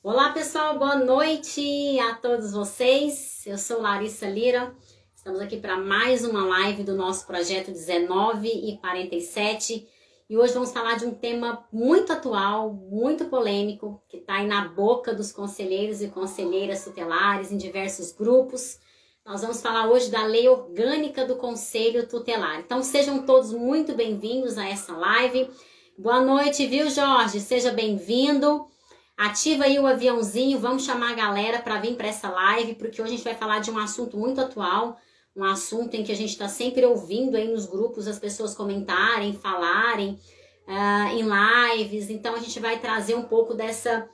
Olá pessoal, boa noite a todos vocês. Eu sou Larissa Lira. Estamos aqui para mais uma live do nosso projeto 1947 e hoje vamos falar de um tema muito atual, muito polêmico, que está aí na boca dos conselheiros e conselheiras tutelares em diversos grupos. Nós vamos falar hoje da Lei Orgânica do Conselho Tutelar. Então sejam todos muito bem-vindos a essa live. Boa noite, viu, Jorge? Seja bem-vindo. Ativa aí o aviãozinho, vamos chamar a galera para vir para essa live, porque hoje a gente vai falar de um assunto muito atual, um assunto em que a gente está sempre ouvindo aí nos grupos as pessoas comentarem, falarem em lives. Então a gente vai trazer um pouco dessa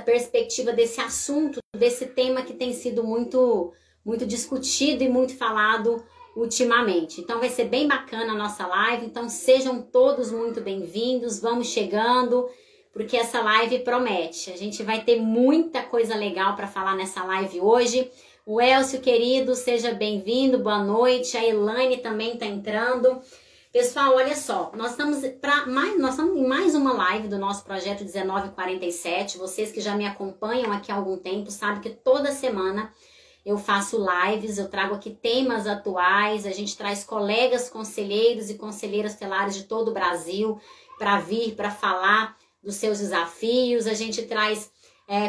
perspectiva, desse assunto, desse tema que tem sido muito discutido e muito falado ultimamente. Então vai ser bem bacana a nossa live, então sejam todos muito bem-vindos, vamos chegando, porque essa live promete. A gente vai ter muita coisa legal para falar nessa live hoje. O Elcio, querido, seja bem-vindo, boa noite. A Elaine também está entrando. Pessoal, olha só, nós estamos em mais uma live do nosso projeto 1947. Vocês que já me acompanham aqui há algum tempo sabem que toda semana eu faço lives, eu trago aqui temas atuais, a gente traz colegas conselheiros e conselheiras tutelares de todo o Brasil para vir, para falar dos seus desafios. A gente traz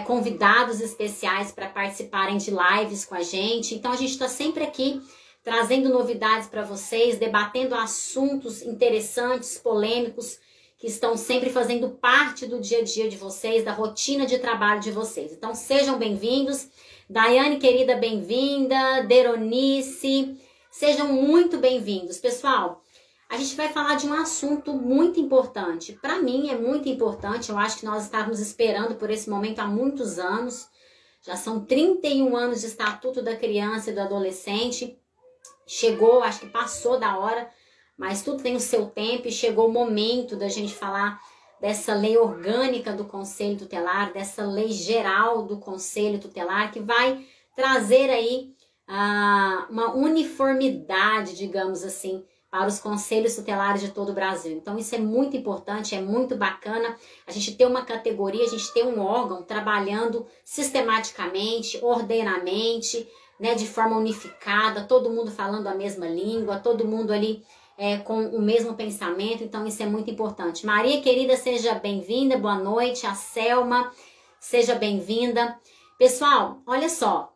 convidados especiais para participarem de lives com a gente. Então a gente está sempre aqui trazendo novidades para vocês, debatendo assuntos interessantes, polêmicos, que estão sempre fazendo parte do dia a dia de vocês, da rotina de trabalho de vocês. Então sejam bem-vindos. Daiane, querida, bem-vinda. Deronice, sejam muito bem-vindos. Pessoal, a gente vai falar de um assunto muito importante. Para mim é muito importante, eu acho que nós estávamos esperando por esse momento há muitos anos. Já são 31 anos de Estatuto da Criança e do Adolescente. Chegou, acho que passou da hora, mas tudo tem o seu tempo e chegou o momento da gente falar dessa lei orgânica do Conselho Tutelar, dessa lei geral do Conselho Tutelar, que vai trazer aí uma uniformidade, digamos assim, para os conselhos tutelares de todo o Brasil. Então isso é muito importante, é muito bacana a gente ter uma categoria, a gente ter um órgão trabalhando sistematicamente, ordenamente, né, de forma unificada, todo mundo falando a mesma língua, todo mundo ali com o mesmo pensamento. Então isso é muito importante. Maria, querida, seja bem-vinda, boa noite. A Selma, seja bem-vinda. Pessoal, olha só,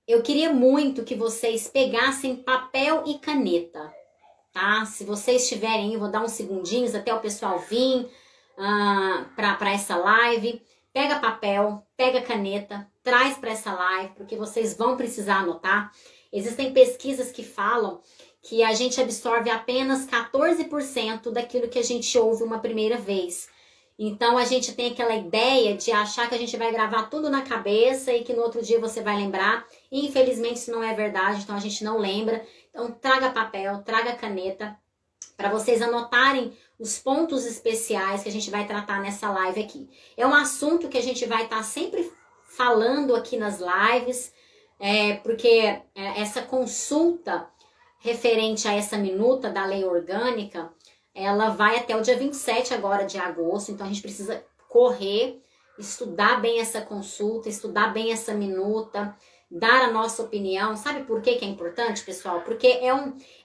eu queria muito que vocês pegassem papel e caneta, tá? Se vocês tiverem, eu vou dar uns segundinhos até o pessoal vir para essa live. Pega papel, pega caneta, traz para essa live, porque vocês vão precisar anotar. Existem pesquisas que falam que a gente absorve apenas 14% daquilo que a gente ouve uma primeira vez. Então a gente tem aquela ideia de achar que a gente vai gravar tudo na cabeça e que no outro dia você vai lembrar. E infelizmente isso não é verdade, então a gente não lembra. Então traga papel, traga caneta para vocês anotarem os pontos especiais que a gente vai tratar nessa live aqui. É um assunto que a gente vai estar sempre falando aqui nas lives, porque essa consulta referente a essa minuta da lei orgânica, ela vai até o dia 27 agora de agosto, então a gente precisa correr, estudar bem essa consulta, estudar bem essa minuta, dar a nossa opinião. Sabe por que é importante, pessoal? Porque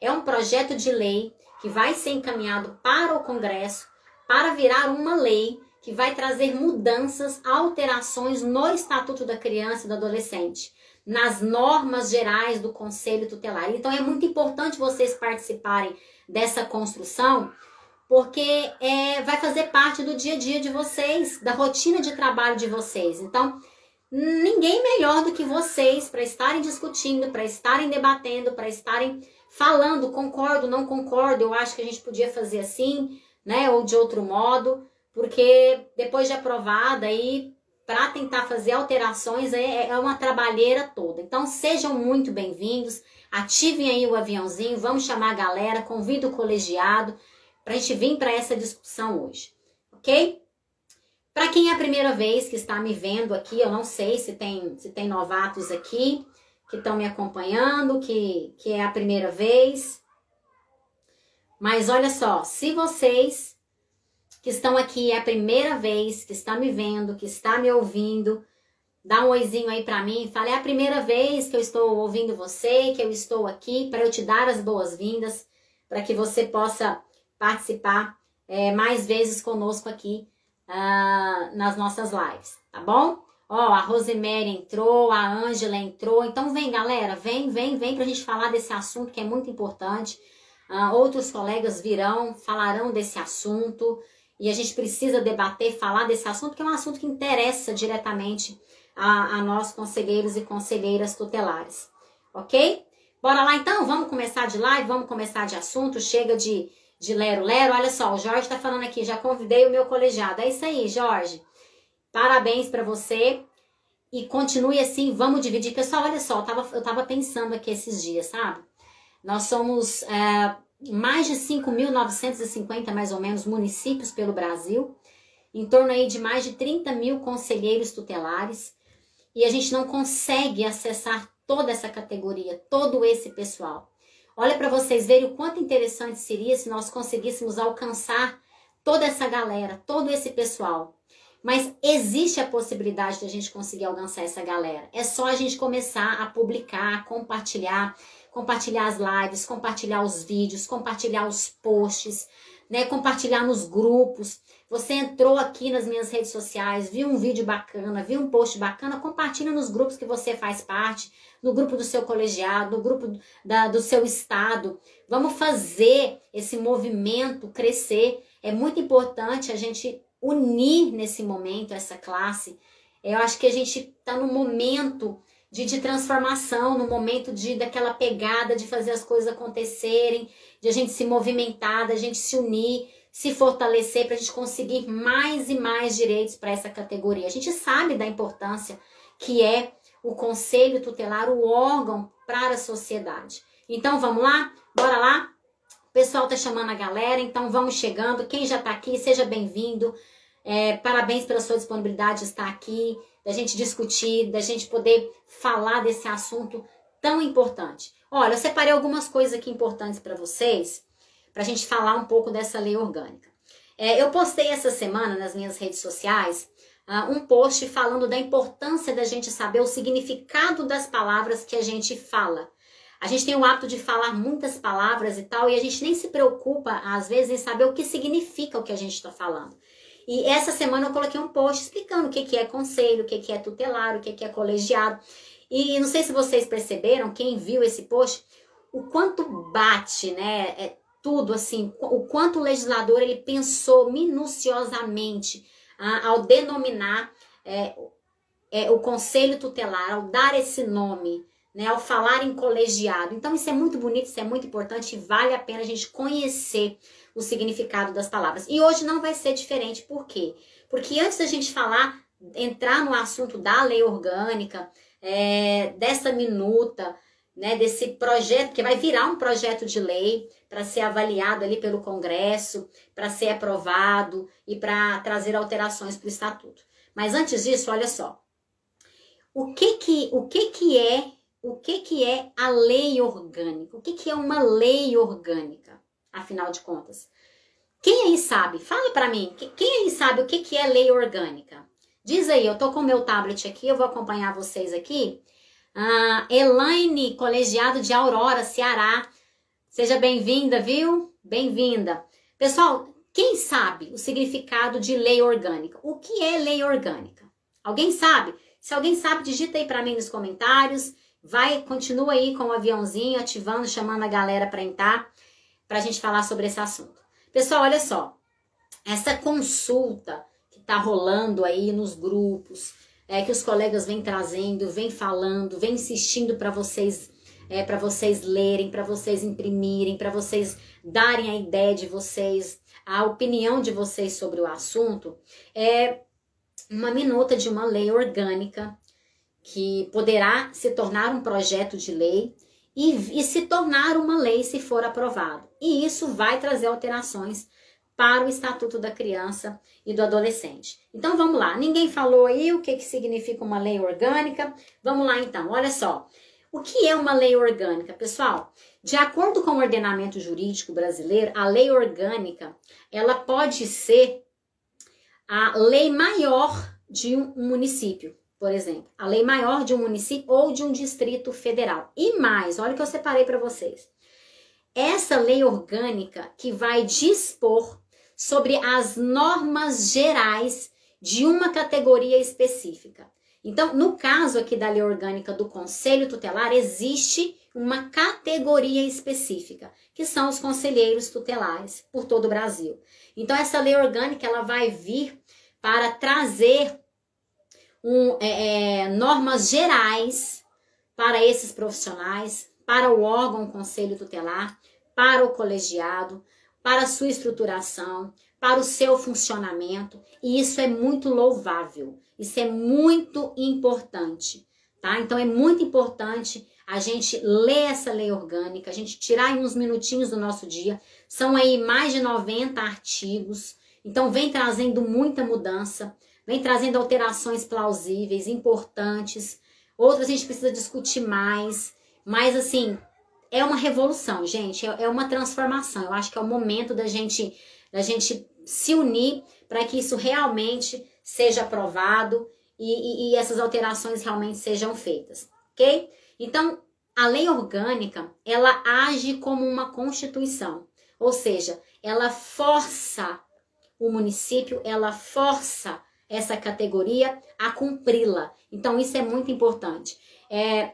é um projeto de lei que vai ser encaminhado para o Congresso para virar uma lei que vai trazer mudanças, alterações no Estatuto da Criança e do Adolescente, nas normas gerais do Conselho Tutelar. Então é muito importante vocês participarem dessa construção, porque vai fazer parte do dia a dia de vocês, da rotina de trabalho de vocês. Então, ninguém melhor do que vocês para estarem discutindo, para estarem debatendo, para estarem falando, concordo, não concordo, eu acho que a gente podia fazer assim, né, ou de outro modo, porque depois de aprovada aí, para tentar fazer alterações é uma trabalheira toda. Então sejam muito bem-vindos, ativem aí o aviãozinho, vamos chamar a galera, convido o colegiado para a gente vir para essa discussão hoje, ok? Para quem é a primeira vez que está me vendo aqui, eu não sei se tem novatos aqui que estão me acompanhando, que é a primeira vez, mas olha só, se vocês que estão aqui, é a primeira vez, que está me vendo, que está me ouvindo, dá um oizinho aí pra mim, fala, é a primeira vez que eu estou ouvindo você, que eu estou aqui, para eu te dar as boas-vindas, para que você possa participar mais vezes conosco aqui nas nossas lives, tá bom? Ó, a Rosemary entrou, a Ângela entrou, então vem galera, vem pra gente falar desse assunto que é muito importante. Outros colegas virão, falarão desse assunto e a gente precisa debater, falar desse assunto, que é um assunto que interessa diretamente a nós, conselheiros e conselheiras tutelares, ok? Bora lá então, vamos começar de live, vamos começar de assunto, chega de lero-lero. Olha só, o Jorge tá falando aqui, já convidei o meu colegiado, é isso aí, Jorge. Parabéns para você e continue assim, vamos dividir. Pessoal, olha só, eu tava pensando aqui esses dias, sabe? Nós somos mais de 5.950, mais ou menos, municípios pelo Brasil, em torno aí de mais de 30 mil conselheiros tutelares, e a gente não consegue acessar toda essa categoria, todo esse pessoal. Olha para vocês verem o quanto interessante seria se nós conseguíssemos alcançar toda essa galera, todo esse pessoal. Mas existe a possibilidade de a gente conseguir alcançar essa galera. É só a gente começar a publicar, compartilhar as lives, compartilhar os vídeos, compartilhar os posts, né? Compartilhar nos grupos. Você entrou aqui nas minhas redes sociais, viu um vídeo bacana, viu um post bacana, compartilha nos grupos que você faz parte, no grupo do seu colegiado, no grupo do seu estado. Vamos fazer esse movimento crescer. É muito importante a gente unir nesse momento essa classe. Eu acho que a gente está no momento de transformação, no momento daquela pegada de fazer as coisas acontecerem, de a gente se movimentar, da gente se unir, se fortalecer para a gente conseguir mais e mais direitos para essa categoria. A gente sabe da importância que é o Conselho Tutelar, o órgão para a sociedade. Então vamos lá? Bora lá? O pessoal tá chamando a galera, então vamos chegando. Quem já tá aqui, seja bem-vindo. Parabéns pela sua disponibilidade de estar aqui, da gente discutir, da gente poder falar desse assunto tão importante. Olha, eu separei algumas coisas aqui importantes para vocês, para a gente falar um pouco dessa lei orgânica. Eu postei essa semana nas minhas redes sociais um post falando da importância da gente saber o significado das palavras que a gente fala. A gente tem o hábito de falar muitas palavras e tal, e a gente nem se preocupa, às vezes, em saber o que significa o que a gente está falando. E essa semana eu coloquei um post explicando o que é conselho, o que é tutelar, o que é colegiado. E não sei se vocês perceberam, quem viu esse post, o quanto bate, né, tudo assim, o quanto o legislador ele pensou minuciosamente ao denominar o conselho tutelar, ao dar esse nome, né, ao falar em colegiado. Então isso é muito bonito, isso é muito importante e vale a pena a gente conhecer o significado das palavras. E hoje não vai ser diferente. Por quê? Porque antes da gente entrar no assunto da lei orgânica, dessa minuta, né, desse projeto, que vai virar um projeto de lei para ser avaliado ali pelo Congresso, para ser aprovado e para trazer alterações para o Estatuto. Mas antes disso, olha só. O que é a lei orgânica? O que é uma lei orgânica? Afinal de contas, quem aí sabe? Fala para mim, quem aí sabe o que é lei orgânica? Diz aí, eu tô com o meu tablet aqui, eu vou acompanhar vocês aqui. Elaine, colegiado de Aurora, Ceará. Seja bem-vinda, viu? Bem-vinda. Pessoal, quem sabe o significado de lei orgânica? O que é lei orgânica? Alguém sabe? Se alguém sabe, digita aí para mim nos comentários. Continua aí com o aviãozinho, ativando, chamando a galera para entrar, para a gente falar sobre esse assunto. Pessoal, olha só, essa consulta que está rolando aí nos grupos, que os colegas vêm trazendo, vêm falando, vêm insistindo para vocês lerem, para vocês imprimirem, para vocês darem a ideia de vocês, a opinião de vocês sobre o assunto, é uma minuta de uma lei orgânica que poderá se tornar um projeto de lei e se tornar uma lei se for aprovado. E isso vai trazer alterações para o Estatuto da Criança e do Adolescente. Então vamos lá, ninguém falou aí o que significa uma lei orgânica. Vamos lá então, olha só. O que é uma lei orgânica, pessoal? De acordo com o ordenamento jurídico brasileiro, a lei orgânica, ela pode ser a lei maior de um município, por exemplo. A lei maior de um município ou de um distrito federal. E mais, olha o que eu separei para vocês. Essa lei orgânica que vai dispor sobre as normas gerais de uma categoria específica. Então, no caso aqui da lei orgânica do Conselho Tutelar, existe uma categoria específica, que são os conselheiros tutelares por todo o Brasil. Então, essa lei orgânica ela vai vir para trazer normas gerais para esses profissionais, para o órgão Conselho Tutelar, para o colegiado, para a sua estruturação, para o seu funcionamento, e isso é muito louvável, isso é muito importante, tá? Então é muito importante a gente ler essa lei orgânica, a gente tirar aí uns minutinhos do nosso dia, são aí mais de 90 artigos, então vem trazendo muita mudança, vem trazendo alterações plausíveis, importantes, outras a gente precisa discutir mais, mas assim, é uma revolução, gente, é uma transformação, eu acho que é o momento da gente se unir para que isso realmente seja aprovado e essas alterações realmente sejam feitas, ok? Então, a lei orgânica, ela age como uma constituição, ou seja, ela força o município, ela força essa categoria a cumpri-la. Então, isso é muito importante.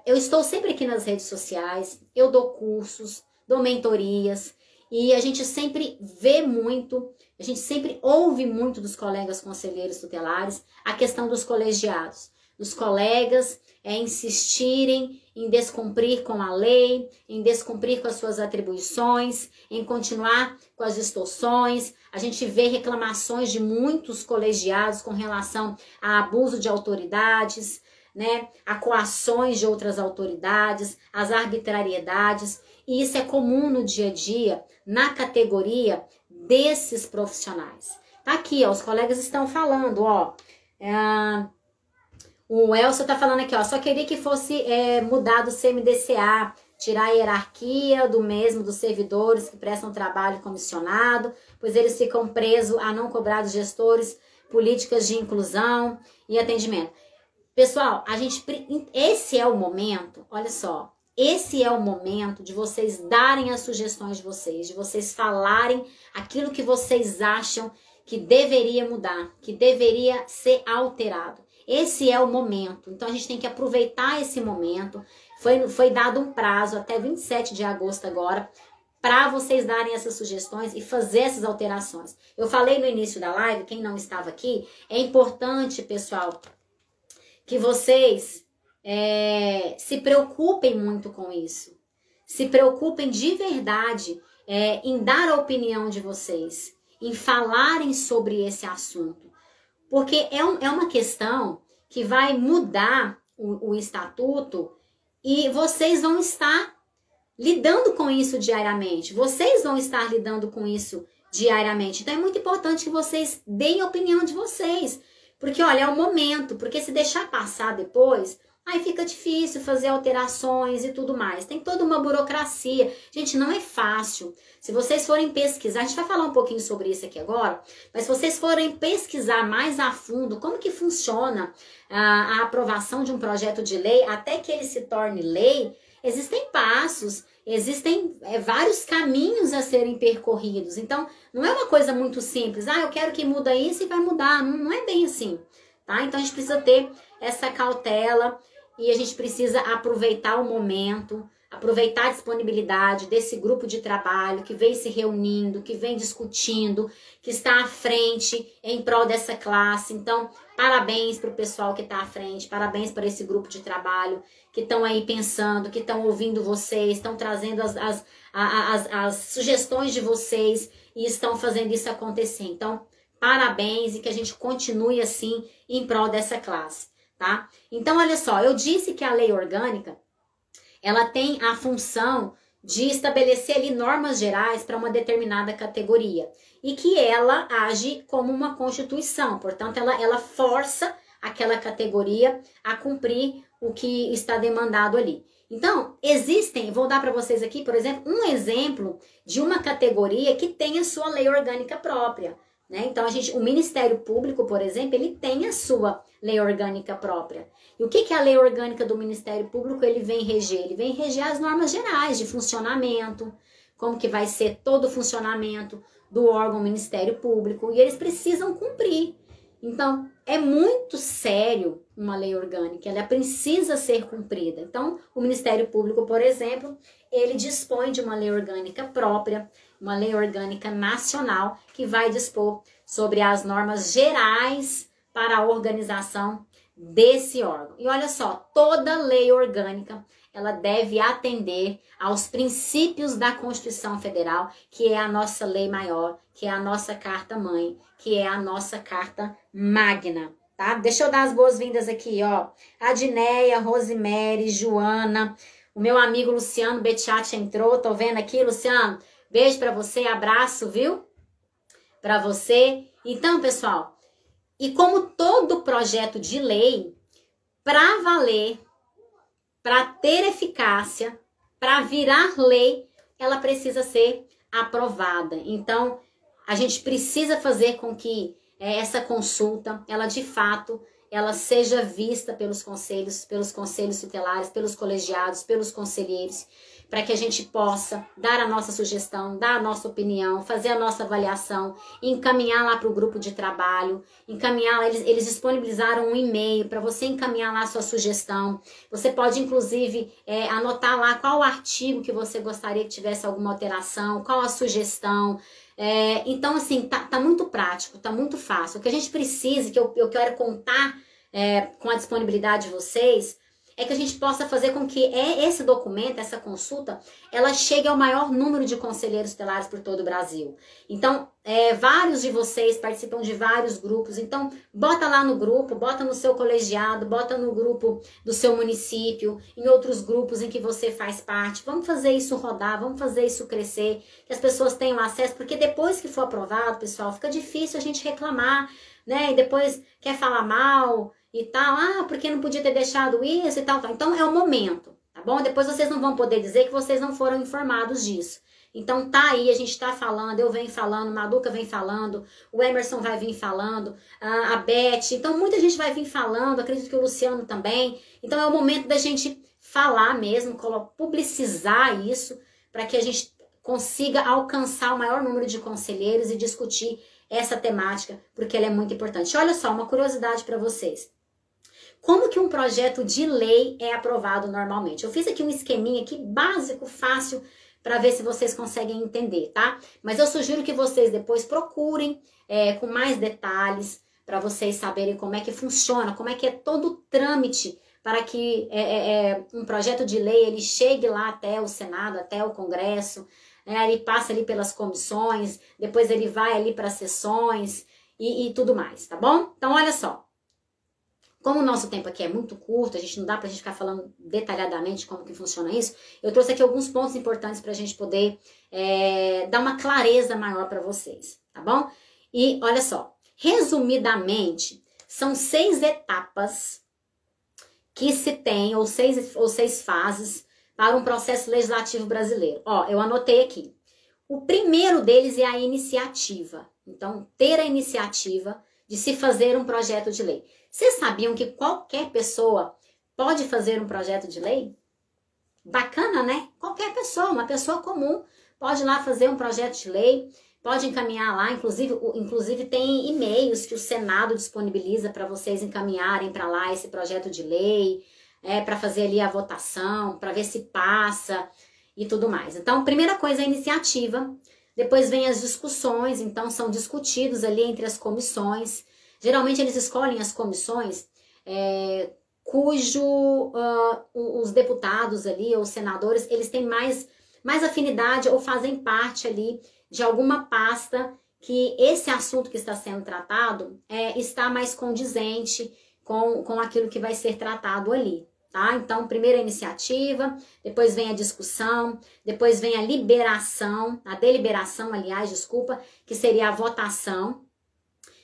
Eu estou sempre aqui nas redes sociais, eu dou cursos, dou mentorias, e a gente sempre vê muito, a gente sempre ouve muito dos colegas conselheiros tutelares a questão dos colegiados, dos colegas insistirem em descumprir com a lei, em descumprir com as suas atribuições, em continuar com as distorções. A gente vê reclamações de muitos colegiados com relação a abuso de autoridades, né, a coações de outras autoridades, as arbitrariedades, e isso é comum no dia a dia, na categoria desses profissionais. Tá aqui, ó, os colegas estão falando, ó, o Elcio tá falando aqui, ó, só queria que fosse mudado o CMDCA, tirar a hierarquia do mesmo dos servidores que prestam trabalho comissionado, pois eles ficam presos a não cobrar dos gestores políticas de inclusão e atendimento. Pessoal, esse é o momento, olha só, esse é o momento de vocês darem as sugestões de vocês falarem aquilo que vocês acham que deveria mudar, que deveria ser alterado. Esse é o momento, então a gente tem que aproveitar esse momento. Foi dado um prazo até 27 de agosto agora, para vocês darem essas sugestões e fazer essas alterações. Eu falei no início da live, quem não estava aqui, é importante, pessoal, que vocês se preocupem muito com isso. Se preocupem de verdade em dar a opinião de vocês, em falarem sobre esse assunto. Porque é uma questão que vai mudar o estatuto e vocês vão estar lidando com isso diariamente. Vocês vão estar lidando com isso diariamente. Então é muito importante que vocês deem a opinião de vocês. Porque, olha, é o momento. Porque se deixar passar depois, aí fica difícil fazer alterações e tudo mais. Tem toda uma burocracia. Gente, não é fácil. Se vocês forem pesquisar, a gente vai falar um pouquinho sobre isso aqui agora, mas se vocês forem pesquisar mais a fundo como que funciona a aprovação de um projeto de lei até que ele se torne lei, existem passos, existem vários caminhos a serem percorridos. Então, não é uma coisa muito simples. Eu quero que muda isso e vai mudar. Não é bem assim, tá? Então, a gente precisa ter essa cautela e a gente precisa aproveitar o momento, aproveitar a disponibilidade desse grupo de trabalho que vem se reunindo, que vem discutindo, que está à frente em prol dessa classe. Então, parabéns para o pessoal que está à frente, parabéns para esse grupo de trabalho que estão aí pensando, que estão ouvindo vocês, estão trazendo as sugestões de vocês e estão fazendo isso acontecer. Então, parabéns e que a gente continue assim em prol dessa classe, tá? Então, olha só, eu disse que a lei orgânica ela tem a função de estabelecer ali normas gerais para uma determinada categoria e que ela age como uma constituição, portanto ela força aquela categoria a cumprir o que está demandado ali. Então, vou dar para vocês aqui, por exemplo, um exemplo de uma categoria que tem a sua lei orgânica própria, né? Então, o Ministério Público, por exemplo, ele tem a sua lei orgânica própria. E o que é a lei orgânica do Ministério Público? Ele vem reger? Ele vem reger as normas gerais de funcionamento, como que vai ser todo o funcionamento do órgão Ministério Público, e eles precisam cumprir. Então, é muito sério uma lei orgânica, ela precisa ser cumprida. Então, o Ministério Público, por exemplo, ele dispõe de uma lei orgânica própria, uma lei orgânica nacional, que vai dispor sobre as normas gerais para a organização desse órgão. E olha só, toda lei orgânica, ela deve atender aos princípios da Constituição Federal, que é a nossa lei maior, que é a nossa carta mãe, que é a nossa carta magna, tá? Deixa eu dar as boas-vindas aqui, ó. Adneia, Rosemary, Joana, o meu amigo Luciano Betchati entrou, tô vendo aqui, Luciano, beijo pra você, abraço, viu? Pra você. Então, pessoal, e como todo projeto de lei, pra valer, para ter eficácia, para virar lei, ela precisa ser aprovada. Então, a gente precisa fazer com que essa consulta, ela de fato, ela seja vista pelos conselhos tutelares, pelos colegiados, pelos conselheiros, para que a gente possa dar a nossa sugestão, dar a nossa opinião, fazer a nossa avaliação, encaminhar lá para o grupo de trabalho, encaminhar, eles disponibilizaram um e-mail para você encaminhar lá a sua sugestão. Você pode, inclusive, anotar lá qual o artigo que você gostaria que tivesse alguma alteração, qual a sugestão. Então, assim, tá muito prático, tá muito fácil. O que a gente precisa, que eu quero contar com a disponibilidade de vocês, é que a gente possa fazer com que esse documento, essa consulta, ela chegue ao maior número de conselheiros tutelares por todo o Brasil. Então, vários de vocês participam de vários grupos, então bota lá no grupo, bota no seu colegiado, bota no grupo do seu município, em outros grupos em que você faz parte. Vamos fazer isso rodar, vamos fazer isso crescer, que as pessoas tenham acesso, porque depois que for aprovado, pessoal, fica difícil a gente reclamar, né? E depois quer falar mal e tal, porque não podia ter deixado isso e tal. Então é o momento, tá bom? Depois vocês não vão poder dizer que vocês não foram informados disso. Então tá aí, a gente tá falando, eu venho falando, Maduca vem falando, o Emerson vai vir falando, a Beth, então muita gente vai vir falando, acredito que o Luciano também. Então é o momento da gente falar mesmo, publicizar isso, para que a gente consiga alcançar o maior número de conselheiros e discutir essa temática, porque ela é muito importante. Olha só, uma curiosidade para vocês. Como que um projeto de lei é aprovado normalmente? Eu fiz aqui um esqueminha aqui básico, fácil, para ver se vocês conseguem entender, tá? Mas eu sugiro que vocês depois procurem com mais detalhes, para vocês saberem como é que funciona, como é que é todo o trâmite para que um projeto de lei ele chegue lá até o Senado, até o Congresso, ele passa ali pelas comissões, depois ele vai ali para as sessões e tudo mais, tá bom? Então, olha só. Como o nosso tempo aqui é muito curto, a gente não dá pra gente ficar falando detalhadamente como que funciona isso, eu trouxe aqui alguns pontos importantes pra gente poder dar uma clareza maior pra vocês, tá bom? E olha só, resumidamente, são 6 etapas que se tem, ou seis fases, para um processo legislativo brasileiro. Ó, eu anotei aqui. O primeiro deles é a iniciativa. Então, ter a iniciativa de se fazer um projeto de lei. Vocês sabiam que qualquer pessoa pode fazer um projeto de lei? Bacana, né? Qualquer pessoa, uma pessoa comum, pode ir lá fazer um projeto de lei, pode encaminhar lá, inclusive tem e-mails que o Senado disponibiliza para vocês encaminharem para lá esse projeto de lei, para fazer ali a votação, para ver se passa e tudo mais. Então, primeira coisa é a iniciativa, depois vem as discussões, então são discutidos ali entre as comissões. Geralmente eles escolhem as comissões os deputados ali, ou senadores, eles têm mais afinidade ou fazem parte ali de alguma pasta que esse assunto que está sendo tratado está mais condizente com aquilo que vai ser tratado ali, tá? Então, primeiro a iniciativa, depois vem a discussão, depois vem a deliberação, desculpa, que seria a votação.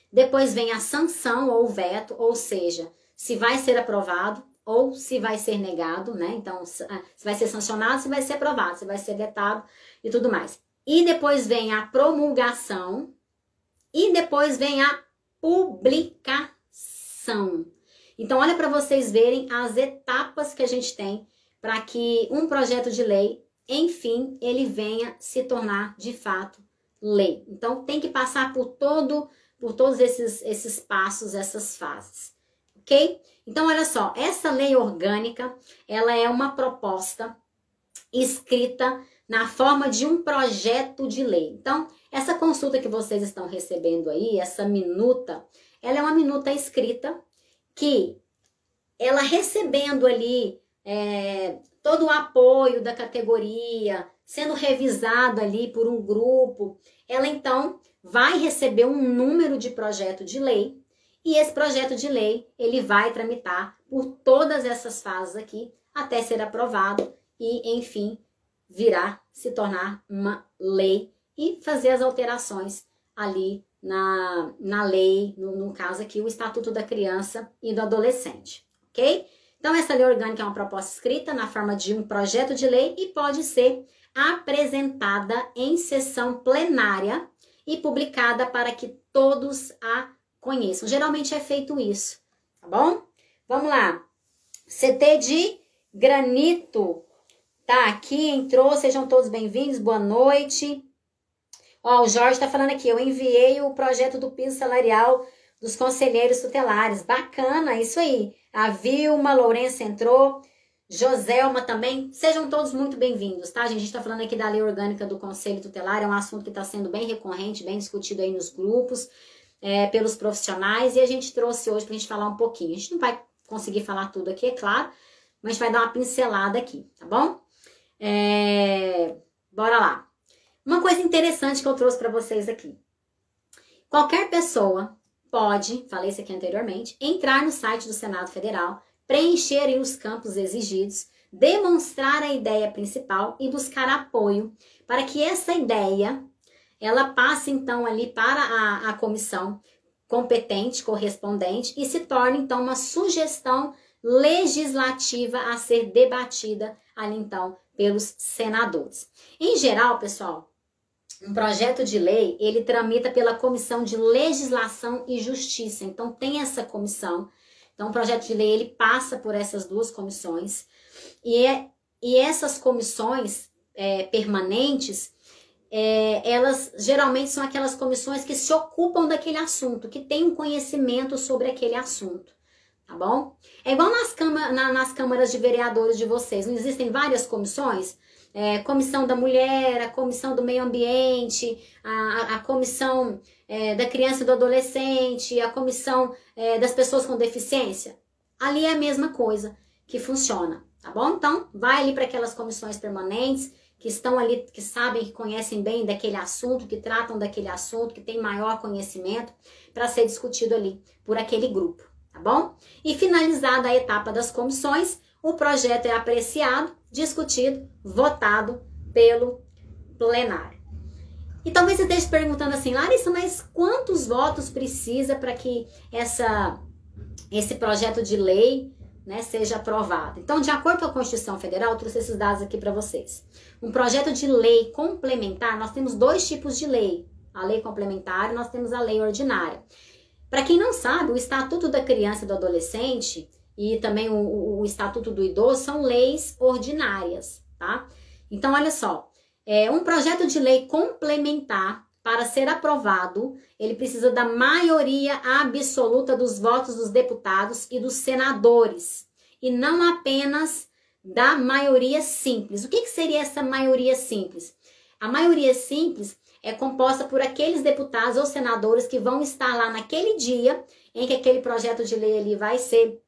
Depois vem a sanção ou veto, ou seja, se vai ser aprovado ou se vai ser negado, né? Então, se vai ser sancionado, se vai ser aprovado, se vai ser vetado e tudo mais. E depois vem a promulgação e depois vem a publicação. Então, olha para vocês verem as etapas que a gente tem para que um projeto de lei, enfim, ele venha se tornar de fato lei. Então, tem que passar por todos esses passos, essas fases, ok? Então, olha só, essa lei orgânica, ela é uma proposta escrita na forma de um projeto de lei. Então, essa consulta que vocês estão recebendo aí, essa minuta, ela é uma minuta escrita que ela recebendo ali todo o apoio da categoria, sendo revisado ali por um grupo, ela então vai receber um número de projeto de lei e esse projeto de lei ele vai tramitar por todas essas fases aqui até ser aprovado e, enfim, virá se tornar uma lei e fazer as alterações ali na lei, no caso aqui, o Estatuto da Criança e do Adolescente, ok? Então, essa lei orgânica é uma proposta escrita na forma de um projeto de lei e pode ser apresentada em sessão plenária e publicada para que todos a conheçam. Geralmente é feito isso, tá bom? Vamos lá. CT de Granito tá aqui, entrou, sejam todos bem-vindos, boa noite. Ó, o Jorge tá falando aqui, eu enviei o projeto do piso salarial dos conselheiros tutelares, bacana, isso aí. A Vilma, Lourenço entrou, Joselma também, sejam todos muito bem-vindos, tá? A gente tá falando aqui da lei orgânica do conselho tutelar, é um assunto que tá sendo bem recorrente, bem discutido aí nos grupos, pelos profissionais, e a gente trouxe hoje pra gente falar um pouquinho. A gente não vai conseguir falar tudo aqui, é claro, mas a gente vai dar uma pincelada aqui, tá bom? Bora lá. Uma coisa interessante que eu trouxe para vocês aqui. Qualquer pessoa pode, falei isso aqui anteriormente, entrar no site do Senado Federal, preencher os campos exigidos, demonstrar a ideia principal e buscar apoio para que essa ideia, ela passe então ali para a comissão competente, correspondente e se torne então uma sugestão legislativa a ser debatida ali então pelos senadores. Em geral, pessoal, um projeto de lei, ele tramita pela Comissão de Legislação e Justiça. Então, tem essa comissão. Então, o projeto de lei, ele passa por essas duas comissões. E essas comissões permanentes, elas geralmente são aquelas comissões que se ocupam daquele assunto, que têm um conhecimento sobre aquele assunto. Tá bom? É igual nas câmaras de vereadores de vocês. Não existem várias comissões? Comissão da mulher, a comissão do meio ambiente, a comissão da criança e do adolescente, a comissão das pessoas com deficiência. Ali é a mesma coisa que funciona, tá bom? Então, vai ali para aquelas comissões permanentes que estão ali, que sabem, que conhecem bem daquele assunto, que tratam daquele assunto, que tem maior conhecimento para ser discutido ali por aquele grupo, tá bom? E finalizada a etapa das comissões, o projeto é apreciado, discutido, votado pelo plenário. E talvez você esteja perguntando assim, Larissa, mas quantos votos precisa para que esse projeto de lei, né, seja aprovado? Então, de acordo com a Constituição Federal, eu trouxe esses dados aqui para vocês. Um projeto de lei complementar, nós temos dois tipos de lei. A lei complementar e nós temos a lei ordinária. Para quem não sabe, o Estatuto da Criança e do Adolescente e também o Estatuto do Idoso são leis ordinárias, tá? Então, olha só, um projeto de lei complementar, para ser aprovado, ele precisa da maioria absoluta dos votos dos deputados e dos senadores, e não apenas da maioria simples. O que seria essa maioria simples? A maioria simples é composta por aqueles deputados ou senadores que vão estar lá naquele dia em que aquele projeto de lei ali vai ser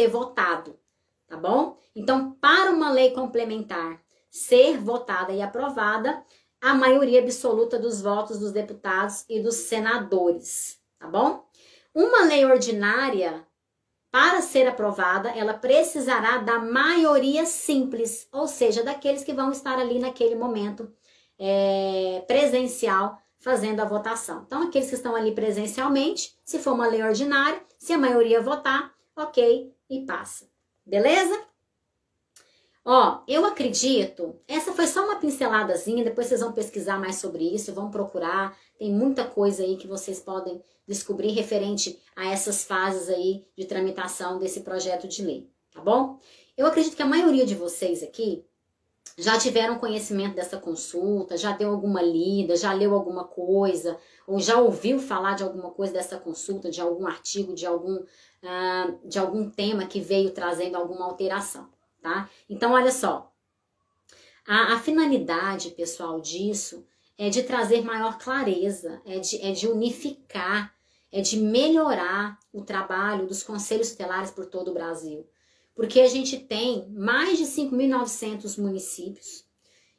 votado, tá bom? Então, para uma lei complementar ser votada e aprovada, a maioria absoluta dos votos dos deputados e dos senadores, tá bom? Uma lei ordinária, para ser aprovada, ela precisará da maioria simples, ou seja, daqueles que vão estar ali naquele momento presencial fazendo a votação. Então, aqueles que estão ali presencialmente, se for uma lei ordinária, se a maioria votar, ok, e passa. Beleza? Ó, eu acredito, essa foi só uma pinceladazinha, depois vocês vão pesquisar mais sobre isso, vão procurar, tem muita coisa aí que vocês podem descobrir referente a essas fases aí de tramitação desse projeto de lei, tá bom? Eu acredito que a maioria de vocês aqui já tiveram conhecimento dessa consulta, já deu alguma lida, já leu alguma coisa, ou já ouviu falar de alguma coisa dessa consulta, de algum artigo, de algum tema que veio trazendo alguma alteração, tá? Então, olha só, a finalidade, pessoal, disso é de trazer maior clareza, é de unificar, é de melhorar o trabalho dos conselhos tutelares por todo o Brasil. Porque a gente tem mais de 5.900 municípios,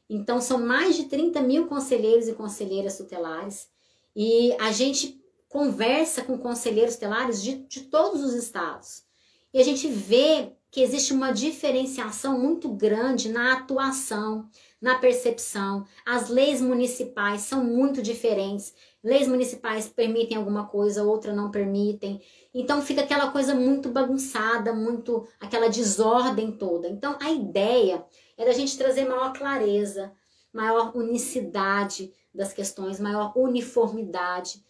então são mais de 30 mil conselheiros e conselheiras tutelares, e a gente conversa com conselheiros tutelares de todos os estados. E a gente vê que existe uma diferenciação muito grande na atuação, na percepção. As leis municipais são muito diferentes. Leis municipais permitem alguma coisa, outra não permitem. Então fica aquela coisa muito bagunçada, muito aquela desordem toda. Então a ideia é da gente trazer maior clareza, maior unicidade das questões, maior uniformidade.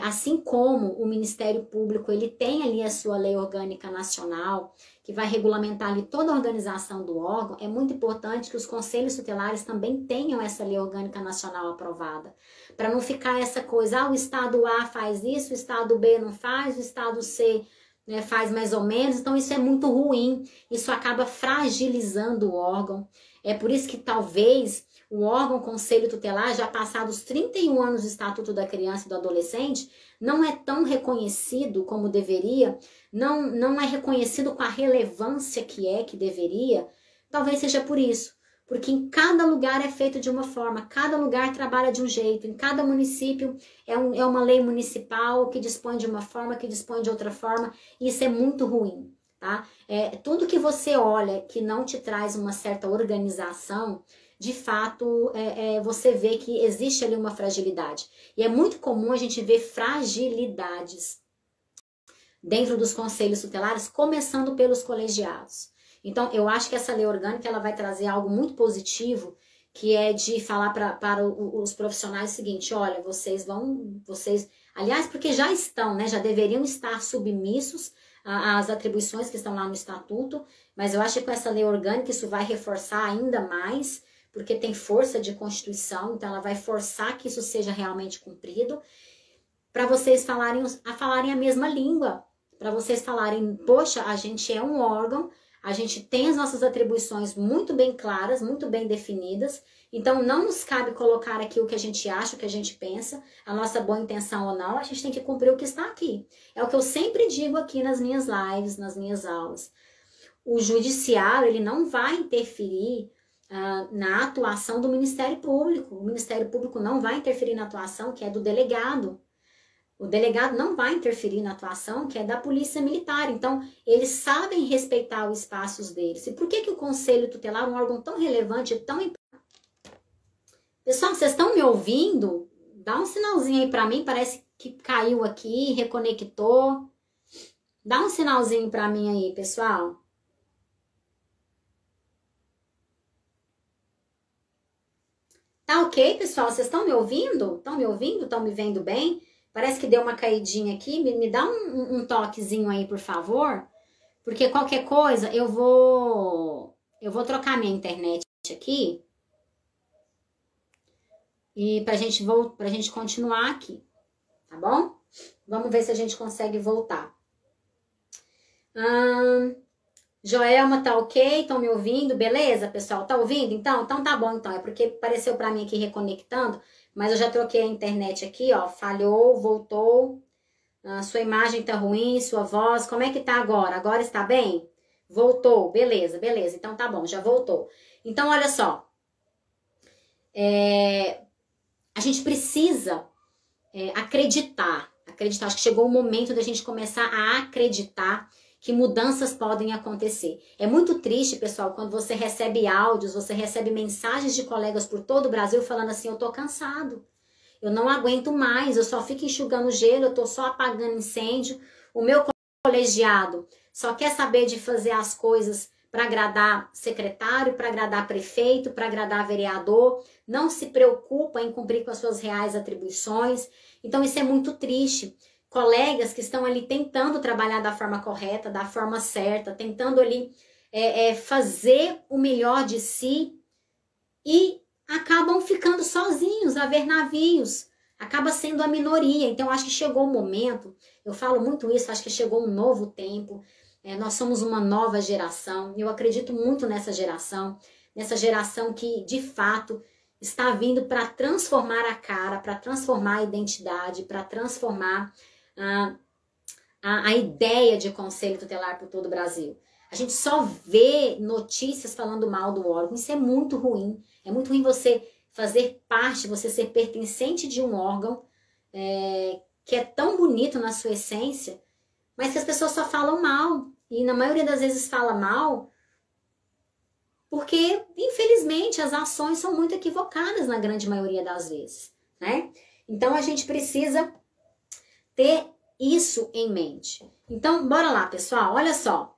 Assim como o Ministério Público, ele tem ali a sua lei orgânica nacional, que vai regulamentar ali toda a organização do órgão, é muito importante que os conselhos tutelares também tenham essa lei orgânica nacional aprovada, para não ficar essa coisa, o estado A faz isso, o estado B não faz, o estado C, né, faz mais ou menos, então isso é muito ruim, isso acaba fragilizando o órgão. É por isso que talvez o órgão Conselho Tutelar, já passados 31 anos do Estatuto da Criança e do Adolescente, não é tão reconhecido como deveria, não é reconhecido com a relevância que deveria. Talvez seja por isso, porque em cada lugar é feito de uma forma, cada lugar trabalha de um jeito, em cada município é uma lei municipal que dispõe de uma forma, que dispõe de outra forma, e isso é muito ruim, tá? Tudo que você olha que não te traz uma certa organização, de fato, você vê que existe ali uma fragilidade. E é muito comum a gente ver fragilidades dentro dos conselhos tutelares, começando pelos colegiados. Então, eu acho que essa lei orgânica ela vai trazer algo muito positivo, que é de falar para os profissionais o seguinte, olha, vocês, aliás, porque já estão, né, já deveriam estar submissos às atribuições que estão lá no Estatuto, mas eu acho que com essa lei orgânica isso vai reforçar ainda mais, porque tem força de Constituição, então ela vai forçar que isso seja realmente cumprido, para vocês falarem a mesma língua, para vocês falarem, poxa, a gente é um órgão, a gente tem as nossas atribuições muito bem claras, muito bem definidas, então não nos cabe colocar aqui o que a gente acha, o que a gente pensa, a nossa boa intenção ou não, a gente tem que cumprir o que está aqui. É o que eu sempre digo aqui nas minhas lives, nas minhas aulas. O judiciário, ele não vai interferir na atuação do Ministério Público. O Ministério Público não vai interferir na atuação que é do delegado. O delegado não vai interferir na atuação que é da Polícia Militar. Então, eles sabem respeitar os espaços deles. E por que o Conselho Tutelar, um órgão tão relevante, tão importante? Pessoal, vocês estão me ouvindo? Dá um sinalzinho aí para mim, parece que caiu aqui, reconectou. Dá um sinalzinho para mim aí, pessoal. Tá ok, pessoal? Vocês estão me ouvindo? Estão me ouvindo? Estão me vendo bem? Parece que deu uma caidinha aqui. Me dá um toquezinho aí, por favor. Porque qualquer coisa, eu vou trocar minha internet aqui. E pra gente continuar aqui. Tá bom? Vamos ver se a gente consegue voltar. Joelma, tá ok? Estão me ouvindo? Beleza, pessoal? Tá ouvindo? Então tá bom, então. É porque apareceu pra mim aqui reconectando, mas eu já troquei a internet aqui, ó. Falhou, voltou. Sua imagem tá ruim, sua voz. Como é que tá agora? Agora está bem? Voltou. Beleza. Então tá bom, já voltou. Então, olha só. A gente precisa acreditar. Acho que chegou o momento da gente começar a acreditar que mudanças podem acontecer. É muito triste, pessoal, quando você recebe áudios, você recebe mensagens de colegas por todo o Brasil falando assim, eu tô cansado, eu não aguento mais, eu só fico enxugando gelo, eu tô só apagando incêndio, o meu colegiado só quer saber de fazer as coisas para agradar secretário, para agradar prefeito, para agradar vereador, não se preocupa em cumprir com as suas reais atribuições. Então isso é muito triste. Colegas que estão ali tentando trabalhar da forma correta, da forma certa, tentando ali fazer o melhor de si e acabam ficando sozinhos a ver navios. Acaba sendo a minoria. Então acho que chegou o momento, eu falo muito isso, acho que chegou um novo tempo. Nós somos uma nova geração, eu acredito muito nessa geração que de fato está vindo para transformar a cara, para transformar a identidade, para transformar a ideia de conselho tutelar por todo o Brasil. A gente só vê notícias falando mal do órgão, isso é muito ruim. É muito ruim você fazer parte, você ser pertencente de um órgão que é tão bonito na sua essência, mas que as pessoas só falam mal. E na maioria das vezes fala mal porque, infelizmente, as ações são muito equivocadas na grande maioria das vezes, né? Então, a gente precisa ter isso em mente. Então, bora lá, pessoal. Olha só.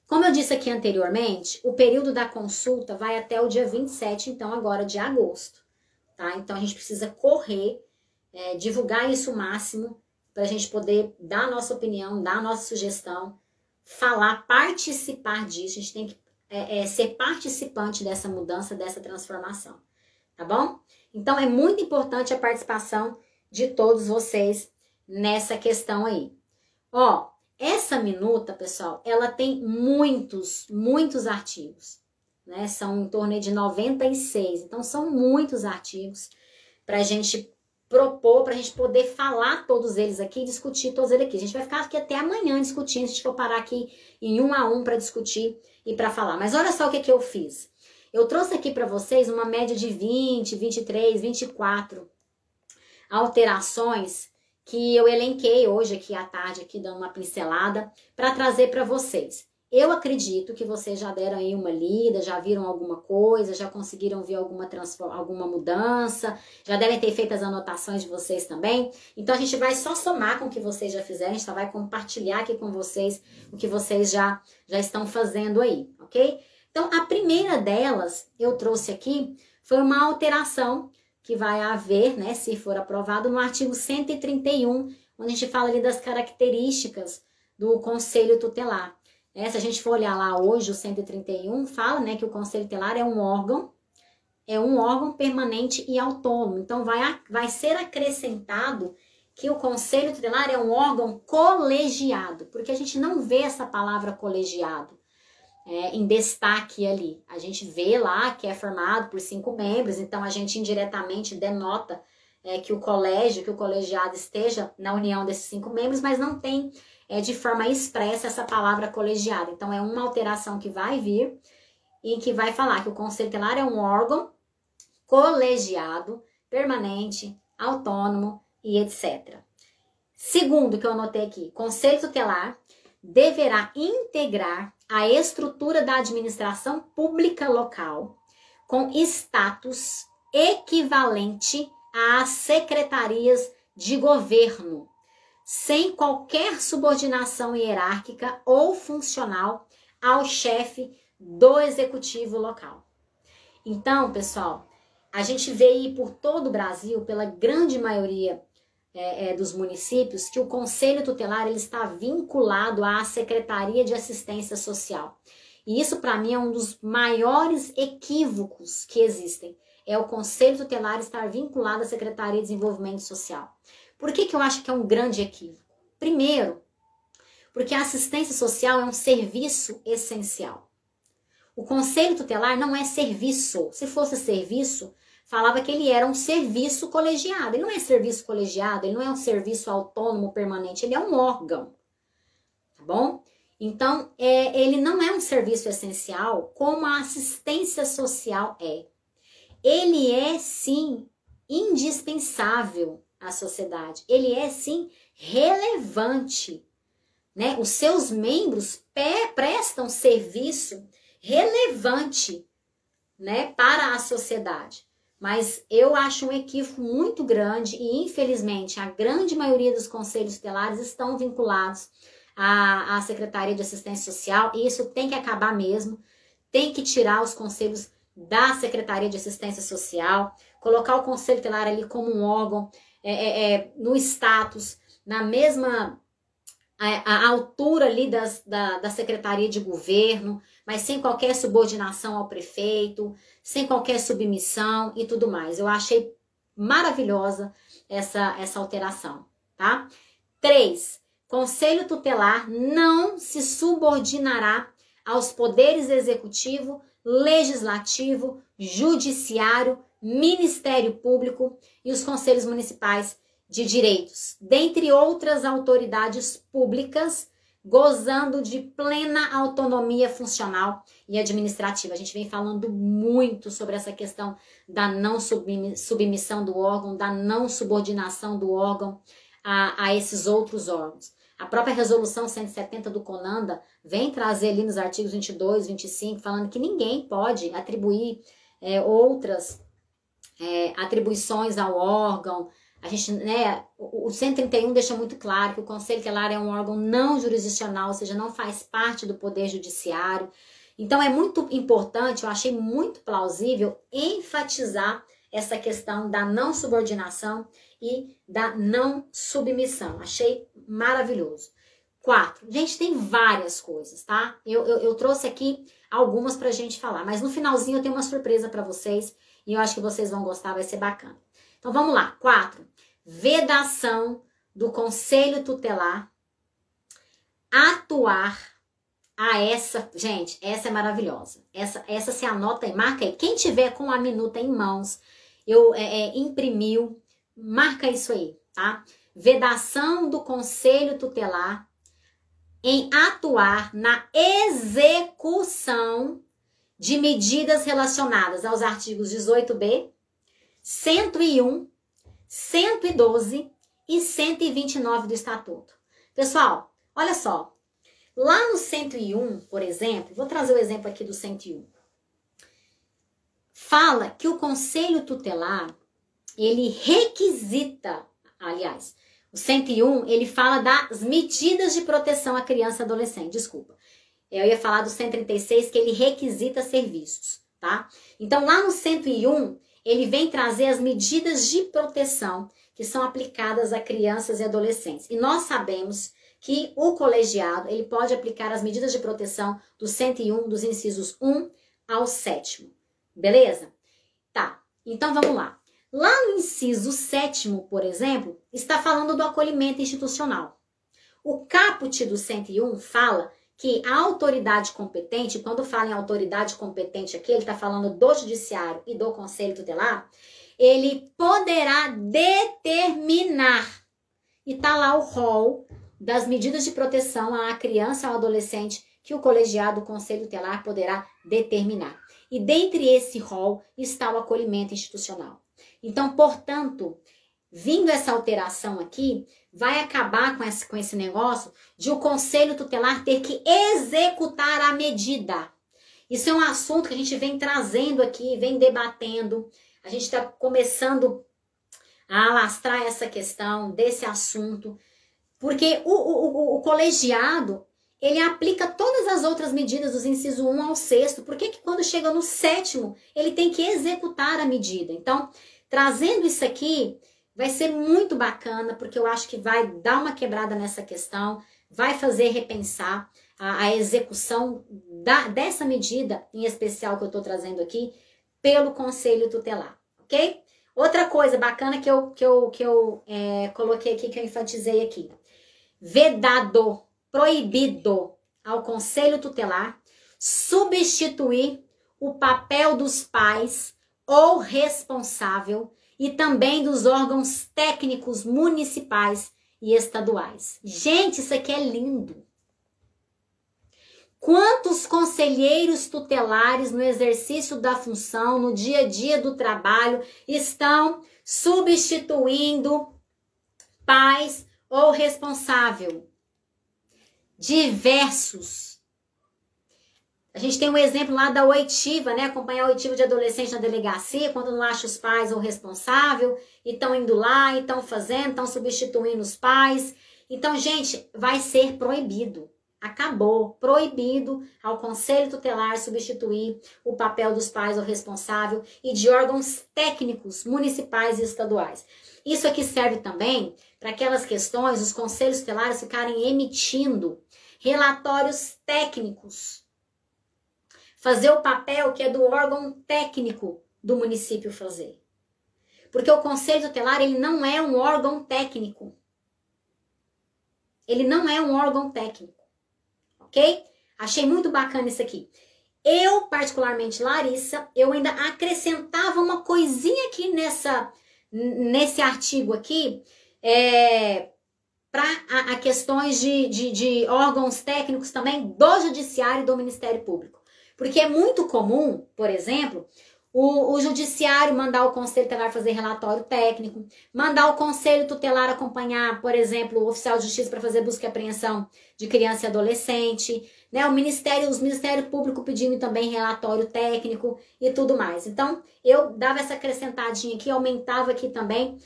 Como eu disse aqui anteriormente, o período da consulta vai até o dia 27, então, agora de agosto, tá? Então, a gente precisa correr, divulgar isso o máximo, para a gente poder dar a nossa opinião, dar a nossa sugestão, falar, participar disso. A gente tem que ser participante dessa mudança, dessa transformação, tá bom? Então, é muito importante a participação de todos vocês nessa questão aí. Ó, essa minuta, pessoal, ela tem muitos artigos, né? São em torno de 96, então são muitos artigos para a gente propor, para a gente poder falar todos eles aqui, discutir todos eles aqui. A gente vai ficar aqui até amanhã discutindo, se a gente for parar aqui em um a um para discutir e para falar. Mas olha só o que eu fiz. Eu trouxe aqui para vocês uma média de 20, 23, 24 alterações que eu elenquei hoje aqui à tarde, aqui dando uma pincelada, para trazer para vocês. Eu acredito que vocês já deram aí uma lida, já viram alguma coisa, já conseguiram ver alguma mudança, já devem ter feito as anotações de vocês também. Então, a gente vai só somar com o que vocês já fizeram, a gente só vai compartilhar aqui com vocês o que vocês já estão fazendo aí, ok? Então, a primeira delas, eu trouxe aqui, foi uma alteração que vai haver, né, se for aprovado, no artigo 131, onde a gente fala ali das características do Conselho Tutelar. Se a gente for olhar lá hoje, o 131 fala, né, que o Conselho Tutelar é um órgão permanente e autônomo. Então, vai ser acrescentado que o Conselho Tutelar é um órgão colegiado, porque a gente não vê essa palavra colegiado em destaque ali. A gente vê lá que é formado por 5 membros, então a gente indiretamente denota que o colegiado esteja na união desses 5 membros, mas não tem de forma expressa essa palavra colegiado. Então, é uma alteração que vai vir e que vai falar que o Conselho Tutelar é um órgão colegiado, permanente, autônomo e etc. Segundo que eu anotei aqui, Conselho Tutelar deverá integrar a estrutura da administração pública local com status equivalente às secretarias de governo, sem qualquer subordinação hierárquica ou funcional ao chefe do executivo local. Então, pessoal, a gente vê aí por todo o Brasil, pela grande maioria dos municípios, que o Conselho Tutelar ele está vinculado à Secretaria de Assistência Social. E isso, para mim, é um dos maiores equívocos que existem. É o Conselho Tutelar estar vinculado à Secretaria de Desenvolvimento Social. Por que eu acho que é um grande equívoco? Primeiro, porque a assistência social é um serviço essencial. O Conselho Tutelar não é serviço. Se fosse serviço, falava que ele era um serviço colegiado. Ele não é serviço colegiado, ele não é um serviço autônomo permanente, ele é um órgão. Tá bom? Então, ele não é um serviço essencial como a assistência social é. Ele é, sim, indispensável à sociedade. Ele é, sim, relevante, né? Os seus membros prestam serviço relevante, né, para a sociedade. Mas eu acho um equívoco muito grande e, infelizmente, a grande maioria dos conselhos tutelares estão vinculados a Secretaria de Assistência Social, e isso tem que acabar mesmo. Tem que tirar os conselhos da Secretaria de Assistência Social, colocar o Conselho Tutelar ali como um órgão no status, na mesma a altura ali da Secretaria de Governo, mas sem qualquer subordinação ao prefeito, sem qualquer submissão e tudo mais. Eu achei maravilhosa essa alteração, tá? 3. Conselho Tutelar não se subordinará aos poderes executivo, legislativo, judiciário, Ministério Público e os conselhos municipais de direitos, dentre outras autoridades públicas, gozando de plena autonomia funcional e administrativa. A gente vem falando muito sobre essa questão da não submissão do órgão, da não subordinação do órgão a esses outros órgãos. A própria resolução 170 do CONANDA vem trazer ali nos artigos 22, 25, falando que ninguém pode atribuir outras atribuições ao órgão. A gente, né, o 131 deixa muito claro que o Conselho Tutelar é um órgão não jurisdicional, ou seja, não faz parte do Poder Judiciário. Então é muito importante, eu achei muito plausível enfatizar essa questão da não subordinação e da não submissão. Achei maravilhoso. 4. Gente, tem várias coisas, tá? Eu trouxe aqui algumas pra gente falar, mas no finalzinho eu tenho uma surpresa pra vocês e eu acho que vocês vão gostar, vai ser bacana. Então vamos lá. 4. Vedação do Conselho Tutelar atuar a essa... Gente, essa é maravilhosa. Essa se anota aí, marca aí. Quem tiver com a minuta em mãos, imprimiu, marca isso aí, tá? Vedação do Conselho Tutelar em atuar na execução de medidas relacionadas aos artigos 18b, 101, 112 e 129 do Estatuto. Pessoal, olha só. Lá no 101, por exemplo, vou trazer o exemplo aqui do 101. Fala que o Conselho Tutelar, ele requisita, aliás, o 101, ele fala das medidas de proteção à criança e adolescente, desculpa. Eu ia falar do 136, que ele requisita serviços, tá? Então, lá no 101, ele vem trazer as medidas de proteção que são aplicadas a crianças e adolescentes. E nós sabemos que o colegiado, ele pode aplicar as medidas de proteção do 101, dos incisos 1 ao 7º. Beleza? Tá, então vamos lá. Lá no inciso 7º, por exemplo, está falando do acolhimento institucional. O caput do 101 fala que a autoridade competente, quando fala em autoridade competente aqui, ele está falando do judiciário e do Conselho Tutelar, ele poderá determinar, e está lá o rol das medidas de proteção à criança ou adolescente que o colegiado do Conselho Tutelar poderá determinar. E dentre esse rol está o acolhimento institucional. Então, portanto, vindo essa alteração aqui, vai acabar com esse negócio de o Conselho Tutelar ter que executar a medida. Isso é um assunto que a gente vem trazendo aqui, vem debatendo. A gente está começando a alastrar essa questão desse assunto, porque o colegiado, ele aplica todas as outras medidas dos incisos 1 ao 6º. Por que quando chega no 7º, ele tem que executar a medida? Então, trazendo isso aqui, vai ser muito bacana, porque eu acho que vai dar uma quebrada nessa questão, vai fazer repensar a execução dessa medida, em especial que eu estou trazendo aqui, pelo Conselho Tutelar, ok? Outra coisa bacana que eu coloquei aqui, que eu enfatizei aqui. Vedado, proibido ao Conselho Tutelar substituir o papel dos pais ou responsável e também dos órgãos técnicos municipais e estaduais. Gente, isso aqui é lindo. Quantos conselheiros tutelares no exercício da função, no dia a dia do trabalho, estão substituindo pais ou responsável? Diversos. A gente tem um exemplo lá da oitiva, né? Acompanhar a oitiva de adolescente na delegacia, quando não acha os pais ou responsável, e estão indo lá, e estão fazendo, estão substituindo os pais. Então, gente, vai ser proibido. Acabou, proibido ao Conselho Tutelar substituir o papel dos pais ou responsável e de órgãos técnicos municipais e estaduais. Isso aqui serve também para aquelas questões, os conselhos tutelares ficarem emitindo relatórios técnicos. Fazer o papel que é do órgão técnico do município fazer. Porque o Conselho Tutelar, ele não é um órgão técnico. Ele não é um órgão técnico. Ok? Achei muito bacana isso aqui. Eu, particularmente, Larissa, eu ainda acrescentava uma coisinha aqui nesse artigo aqui, para questões de órgãos técnicos também do Judiciário e do Ministério Público. Porque é muito comum, por exemplo, o Judiciário mandar o Conselho Tutelar fazer relatório técnico, mandar o Conselho Tutelar acompanhar, por exemplo, o oficial de justiça para fazer busca e apreensão de criança e adolescente, né? Os Ministérios Públicos pedindo também relatório técnico e tudo mais. Então, eu dava essa acrescentadinha aqui, aumentava aqui também,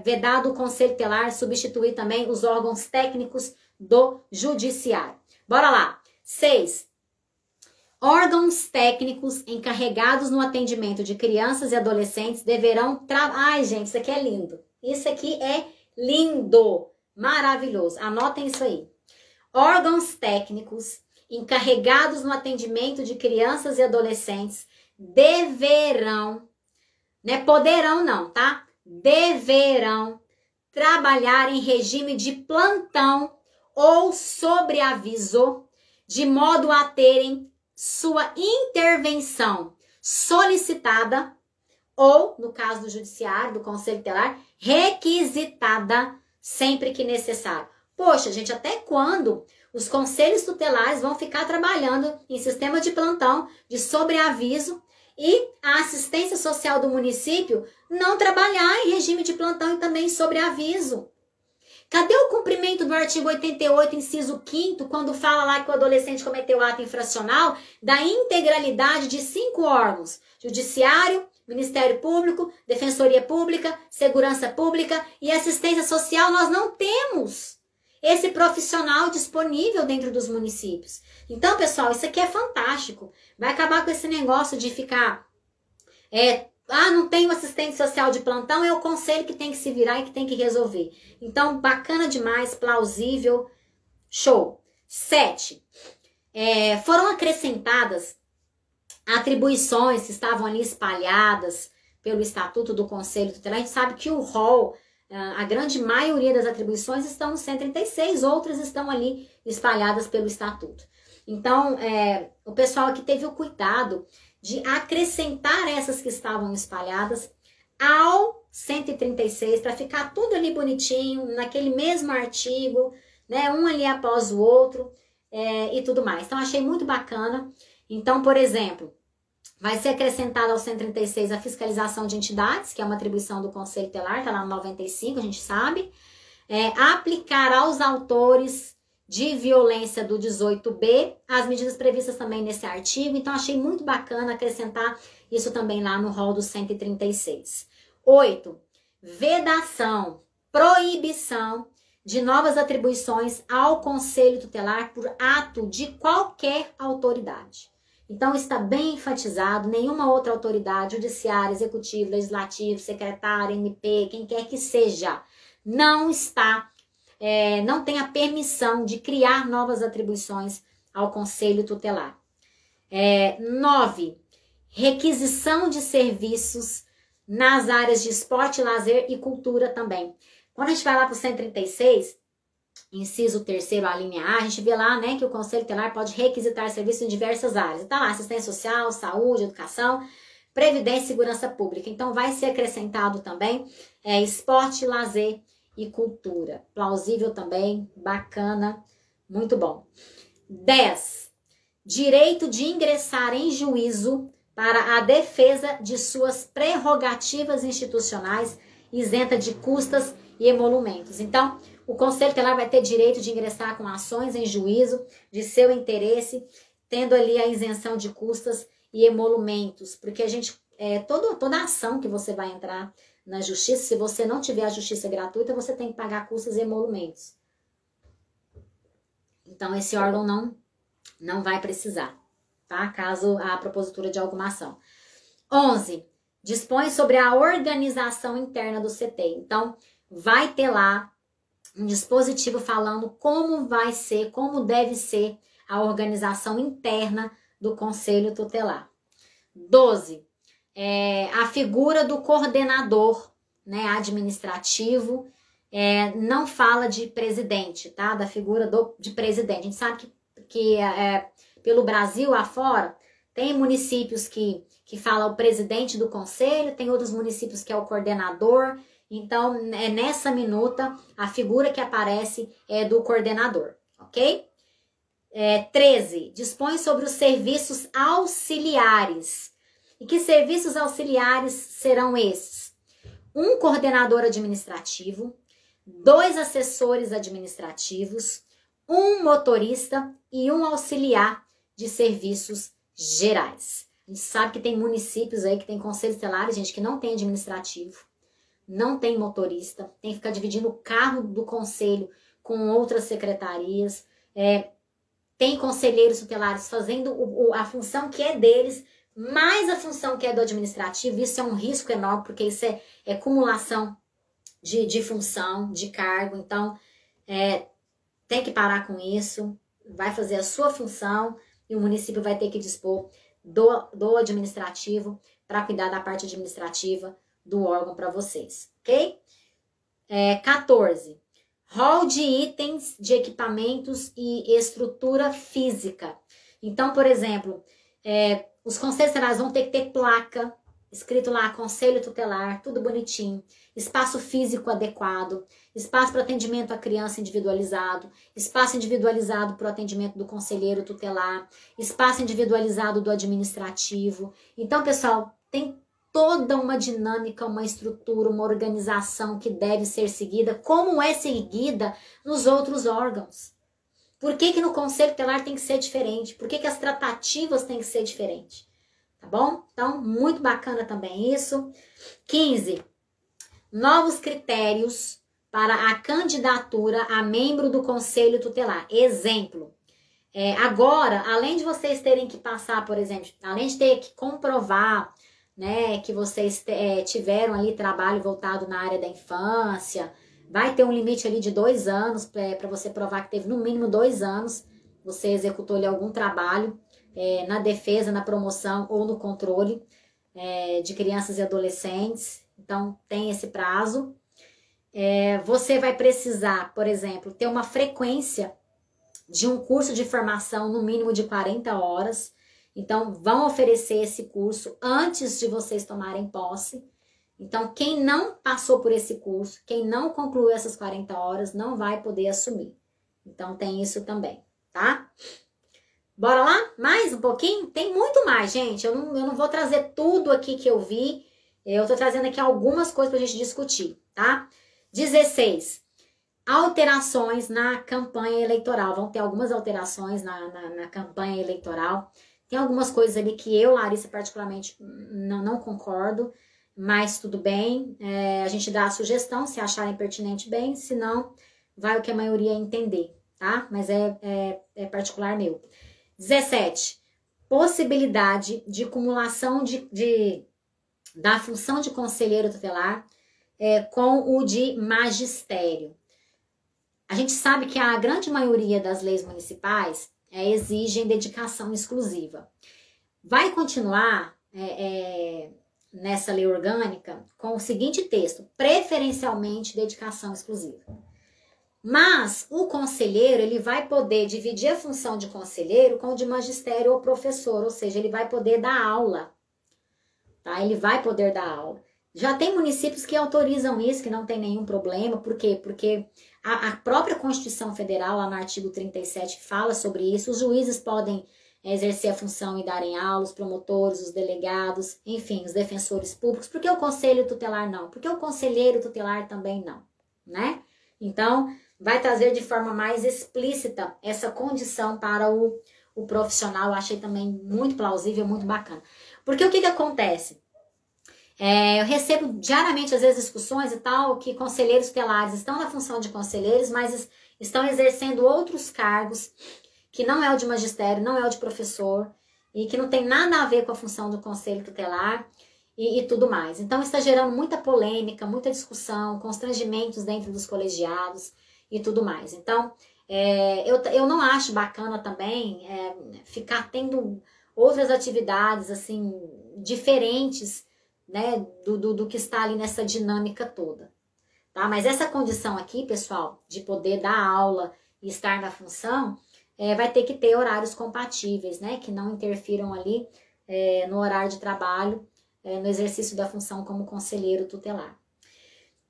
vedado o Conselho Tutelar substituir também os órgãos técnicos do Judiciário. Bora lá. 6. Órgãos técnicos encarregados no atendimento de crianças e adolescentes deverão... Ai, gente, isso aqui é lindo. Isso aqui é lindo. Maravilhoso. Anotem isso aí. Órgãos técnicos encarregados no atendimento de crianças e adolescentes deverão, não é poderão não, tá? Deverão trabalhar em regime de plantão ou sobreaviso, de modo a terem sua intervenção solicitada ou, no caso do Judiciário, do Conselho Tutelar, requisitada sempre que necessário. Poxa, gente, até quando os conselhos tutelares vão ficar trabalhando em sistema de plantão, de sobreaviso, e a assistência social do município não trabalhar em regime de plantão e também sobreaviso? Cadê o cumprimento do artigo 88, inciso 5º, quando fala lá que o adolescente cometeu ato infracional, da integralidade de 5 órgãos? Judiciário, Ministério Público, Defensoria Pública, Segurança Pública e Assistência Social. Nós não temos esse profissional disponível dentro dos municípios. Então, pessoal, isso aqui é fantástico. Vai acabar com esse negócio de ficar... não tenho assistente social de plantão, é o conselho que tem que se virar e que tem que resolver. Então, bacana demais, plausível, show. 7. Foram acrescentadas atribuições que estavam ali espalhadas pelo Estatuto do Conselho Tutelar. A gente sabe que o rol, a grande maioria das atribuições estão no 136, outras estão ali espalhadas pelo Estatuto. Então, o pessoal aqui teve o cuidado de acrescentar essas que estavam espalhadas ao 136, para ficar tudo ali bonitinho, naquele mesmo artigo, né, um ali após o outro, e tudo mais. Então, achei muito bacana. Então, por exemplo, vai ser acrescentada ao 136 a fiscalização de entidades, que é uma atribuição do Conselho Tutelar, está lá no 95, a gente sabe. Aplicar aos autores de violência do 18B, as medidas previstas também nesse artigo. Então, achei muito bacana acrescentar isso também lá no rol do 136. 8. Vedação, proibição de novas atribuições ao Conselho Tutelar por ato de qualquer autoridade. Então, está bem enfatizado, nenhuma outra autoridade, judiciário, executivo, legislativo, secretário, MP, quem quer que seja, não tem a permissão de criar novas atribuições ao Conselho Tutelar. 9. Requisição de serviços nas áreas de esporte, lazer e cultura também. Quando a gente vai lá para o 136, inciso 3º, a linha A, a gente vê lá, né, que o Conselho Tutelar pode requisitar serviços em diversas áreas. Está lá, assistência social, saúde, educação, previdência e segurança pública. Então, vai ser acrescentado também esporte, lazer e cultura. Plausível também, bacana, muito bom. 10. Direito de ingressar em juízo para a defesa de suas prerrogativas institucionais, isenta de custas e emolumentos. Então, o Conselho Tutelar vai ter direito de ingressar com ações em juízo de seu interesse, tendo ali a isenção de custas e emolumentos, porque a gente, toda ação que você vai entrar na justiça, se você não tiver a justiça gratuita, você tem que pagar custas e emolumentos, Então, esse órgão não vai precisar, tá? Caso a propositura de alguma ação. 11. Dispõe sobre a organização interna do CT. Então, vai ter lá um dispositivo falando como vai ser, como deve ser a organização interna do Conselho Tutelar. 12. A figura do coordenador, né, administrativo, não fala de presidente, tá? Da figura de presidente. A gente sabe que pelo Brasil afora, tem municípios que fala o presidente do conselho, tem outros municípios que é o coordenador. Então, nessa minuta, a figura que aparece é do coordenador, ok? 13. Dispõe sobre os serviços auxiliares. E que serviços auxiliares serão esses? Um coordenador administrativo, 2 assessores administrativos, um motorista e um auxiliar de serviços gerais. A gente sabe que tem municípios aí que tem conselhos tutelares, gente, que não tem administrativo, não tem motorista, tem que ficar dividindo o carro do conselho com outras secretarias, tem conselheiros tutelares fazendo a função que é deles, mais a função que é do administrativo. Isso é um risco enorme, porque isso é acumulação de função, de cargo. Então, tem que parar com isso, vai fazer a sua função e o município vai ter que dispor do administrativo para cuidar da parte administrativa do órgão para vocês, ok? 14. Rol de itens de equipamentos e estrutura física. Então, por exemplo, os conselhos tutelares vão ter que ter placa, escrito lá, Conselho Tutelar, tudo bonitinho. Espaço físico adequado, espaço para atendimento à criança individualizado, espaço individualizado para o atendimento do conselheiro tutelar, espaço individualizado do administrativo. Então, pessoal, tem toda uma dinâmica, uma estrutura, uma organização que deve ser seguida, como é seguida nos outros órgãos. Por que no Conselho Tutelar tem que ser diferente? Por que as tratativas têm que ser diferentes? Tá bom? Então, muito bacana também isso. 15. Novos critérios para a candidatura a membro do Conselho Tutelar. Exemplo. Agora, além de vocês terem que passar, por exemplo, além de ter que comprovar, né, que vocês tiveram ali trabalho voltado na área da infância, vai ter um limite ali de 2 anos para você provar que teve no mínimo 2 anos, você executou ali algum trabalho na defesa, na promoção ou no controle de crianças e adolescentes. Então, tem esse prazo. Você vai precisar, por exemplo, ter uma frequência de um curso de formação no mínimo de 40 horas. Então, vão oferecer esse curso antes de vocês tomarem posse. Então, quem não passou por esse curso, quem não concluiu essas 40 horas, não vai poder assumir. Então, tem isso também, tá? Bora lá? Mais um pouquinho? Tem muito mais, gente. Eu não vou trazer tudo aqui que eu vi. Eu tô trazendo aqui algumas coisas pra gente discutir, tá? 16. Alterações na campanha eleitoral. Vão ter algumas alterações na campanha eleitoral. Tem algumas coisas ali que eu, Larissa, particularmente, não concordo. Mas tudo bem. A gente dá a sugestão, se acharem pertinente, bem. Se não, vai o que a maioria entender, tá? Mas é particular meu. 17. Possibilidade de acumulação da função de conselheiro tutelar com o de magistério. A gente sabe que a grande maioria das leis municipais exigem dedicação exclusiva. Vai continuar nessa lei orgânica com o seguinte texto: preferencialmente dedicação exclusiva. Mas o conselheiro, ele vai poder dividir a função de conselheiro com o de magistério ou professor, ou seja, ele vai poder dar aula. Tá? Ele vai poder dar aula. Já tem municípios que autorizam isso, que não tem nenhum problema. Por quê? Porque a própria Constituição Federal, lá no artigo 37, fala sobre isso. Os juízes podem exercer a função e darem aula, os promotores, os delegados, enfim, os defensores públicos. Por que o conselho tutelar não? Por que o conselheiro tutelar também não? Né? Então, vai trazer de forma mais explícita essa condição para o profissional. Eu achei também muito plausível, muito bacana. Porque o que acontece? Eu recebo diariamente, às vezes, discussões e tal, que conselheiros tutelares estão na função de conselheiros, mas estão exercendo outros cargos, que não é o de magistério, não é o de professor, e que não tem nada a ver com a função do conselho tutelar e tudo mais. Então, está gerando muita polêmica, muita discussão, constrangimentos dentro dos colegiados e tudo mais. Então, eu não acho bacana também ficar tendo outras atividades, assim, diferentes, né, do que está ali nessa dinâmica toda. Tá? Mas essa condição aqui, pessoal, de poder dar aula e estar na função, vai ter que ter horários compatíveis, né? Que não interfiram ali no horário de trabalho, no exercício da função como conselheiro tutelar.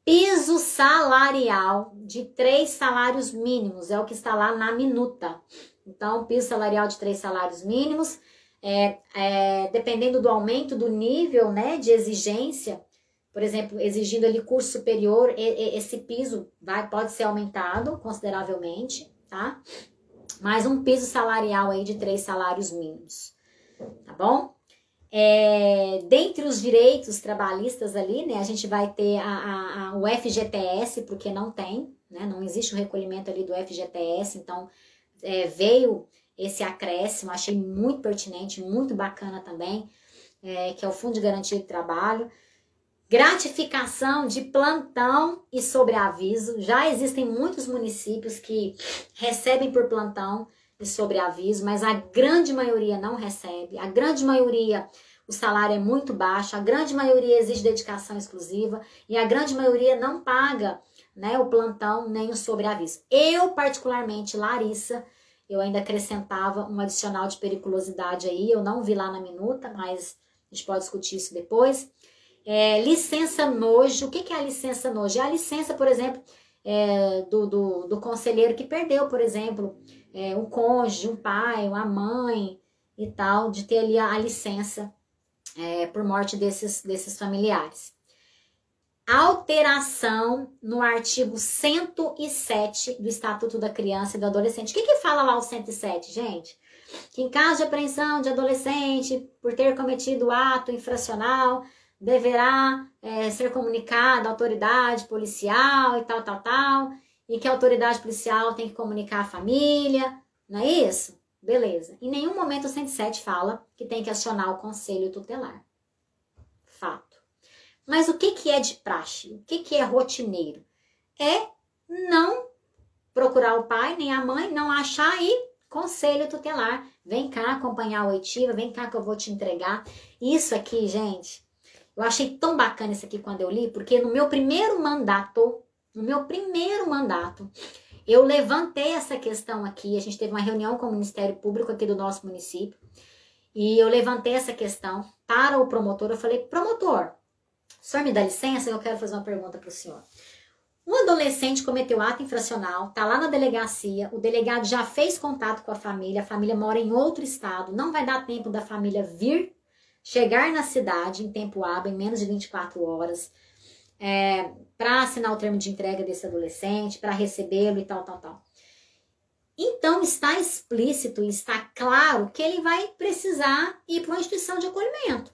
Piso salarial de 3 salários mínimos, é o que está lá na minuta. Então, piso salarial de 3 salários mínimos, dependendo do aumento do nível, né, de exigência, por exemplo, exigindo ali curso superior, esse piso pode ser aumentado consideravelmente, tá? Mais um piso salarial aí de 3 salários mínimos, tá bom? Dentre os direitos trabalhistas ali, né, a gente vai ter o FGTS, porque não tem, né, não existe o recolhimento ali do FGTS, então veio esse acréscimo, achei muito pertinente, muito bacana também, que é o Fundo de Garantia de Trabalho. Gratificação de plantão e sobreaviso. Já existem muitos municípios que recebem por plantão e sobreaviso, mas a grande maioria não recebe. A grande maioria, o salário é muito baixo, a grande maioria exige dedicação exclusiva e a grande maioria não paga, né, o plantão nem o sobreaviso. Eu, particularmente, Larissa, eu ainda acrescentava um adicional de periculosidade aí, eu não vi lá na minuta, mas a gente pode discutir isso depois. Licença nojo. O que é a licença nojo? É a licença, por exemplo, do conselheiro que perdeu, por exemplo, um cônjuge, um pai, uma mãe e tal, de ter ali a licença por morte desses familiares. Alteração no artigo 107 do Estatuto da Criança e do Adolescente. O que fala lá o 107, gente? Que em caso de apreensão de adolescente por ter cometido ato infracional, deverá ser comunicada à autoridade policial e tal, e que a autoridade policial tem que comunicar à família, não é isso? Beleza. Em nenhum momento o 107 fala que tem que acionar o conselho tutelar. Fato. Mas o que é de praxe? O que é rotineiro? É não procurar o pai nem a mãe, não achar e conselho tutelar. Vem cá acompanhar a oitiva, vem cá que eu vou te entregar. Isso aqui, gente, eu achei tão bacana isso aqui quando eu li, porque no meu primeiro mandato, eu levantei essa questão aqui, a gente teve uma reunião com o Ministério Público aqui do nosso município, e eu levantei essa questão para o promotor, eu falei, promotor, o senhor me dá licença? Eu quero fazer uma pergunta para o senhor. Um adolescente cometeu ato infracional, tá lá na delegacia, o delegado já fez contato com a família mora em outro estado, não vai dar tempo da família vir, chegar na cidade em tempo hábil, em menos de 24 horas, para assinar o termo de entrega desse adolescente, para recebê-lo e tal. Então, está explícito e está claro que ele vai precisar ir para uma instituição de acolhimento,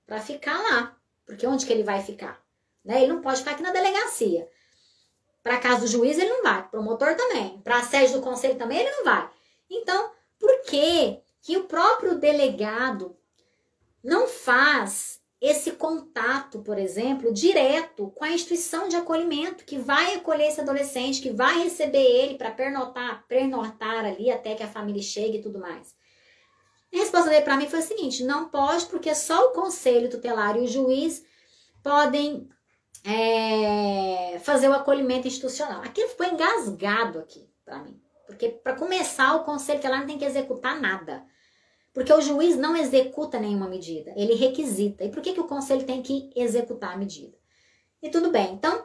para ficar lá. Porque onde que ele vai ficar? Né? Ele não pode ficar aqui na delegacia. Para casa do juiz, ele não vai. Promotor também. Para a sede do conselho também, ele não vai. Então, por que o próprio delegado não faz esse contato, por exemplo, direto com a instituição de acolhimento que vai acolher esse adolescente, que vai receber ele para pernotar ali até que a família chegue e tudo mais? A resposta dele para mim foi a seguinte, não pode porque só o conselho tutelar e o juiz podem fazer o acolhimento institucional. Aquilo ficou engasgado aqui para mim, porque para começar o conselho tutelar não tem que executar nada. Porque o juiz não executa nenhuma medida, ele requisita. E por que o conselho tem que executar a medida? E tudo bem. Então,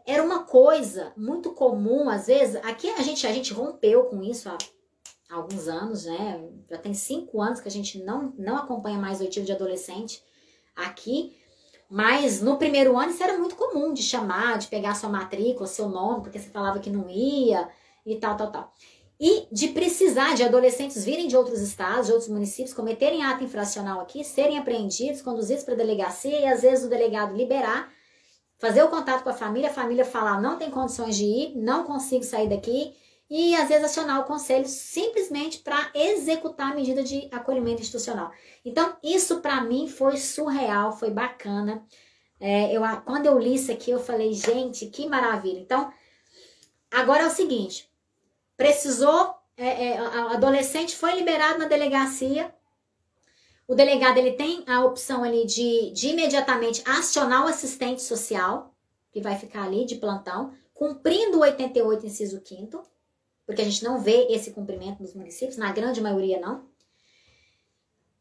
era uma coisa muito comum, às vezes. Aqui a gente rompeu com isso há alguns anos, né? Já tem 5 anos que a gente não acompanha mais o oitivo de adolescente aqui. Mas no primeiro ano isso era muito comum, de chamar, de pegar sua matrícula, seu nome, porque você falava que não ia e tal. E de precisar de adolescentes virem de outros estados, de outros municípios, cometerem ato infracional aqui, serem apreendidos, conduzidos para a delegacia e às vezes o delegado liberar fazer o contato com a família falar não tem condições de ir, não consigo sair daqui, e às vezes acionar o conselho simplesmente para executar a medida de acolhimento institucional. Então, isso para mim foi surreal, foi bacana. Quando eu li isso aqui, eu falei, gente, que maravilha. Então, agora é o seguinte, precisou, o adolescente foi liberado na delegacia, o delegado ele tem a opção ali de imediatamente acionar o assistente social, que vai ficar ali de plantão, cumprindo o 88, inciso 5º, porque a gente não vê esse cumprimento nos municípios, na grande maioria não.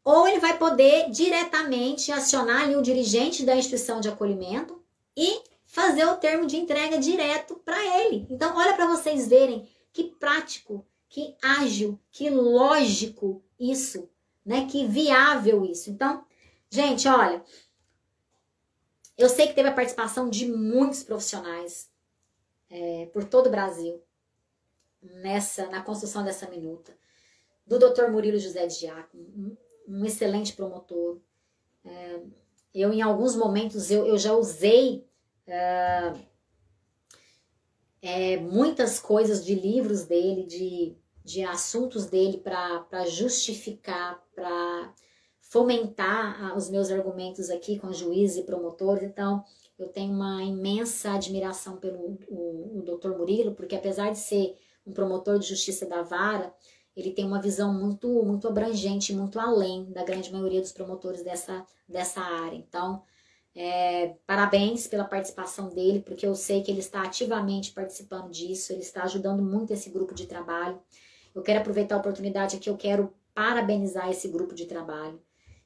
Ou ele vai poder diretamente acionar ali o dirigente da instituição de acolhimento e fazer o termo de entrega direto para ele. Então, olha para vocês verem que prático, que ágil, que lógico isso, né? Que viável isso. Então, gente, olha, eu sei que teve a participação de muitos profissionais por todo o Brasil na construção dessa minuta. Do Dr. Murilo José de Giacomo, um excelente promotor. Eu, em alguns momentos, eu já usei muitas coisas de livros dele, de assuntos dele para justificar, para fomentar os meus argumentos aqui com juízes e promotores. Então, eu tenho uma imensa admiração pelo o Dr. Murilo, porque apesar de ser um promotor de justiça da vara, ele tem uma visão muito abrangente, muito além da grande maioria dos promotores dessa área. Então, parabéns pela participação dele, porque eu sei que ele está ativamente participando disso, ele está ajudando muito esse grupo de trabalho. Eu quero aproveitar a oportunidade aqui, eu quero parabenizar esse grupo de trabalho,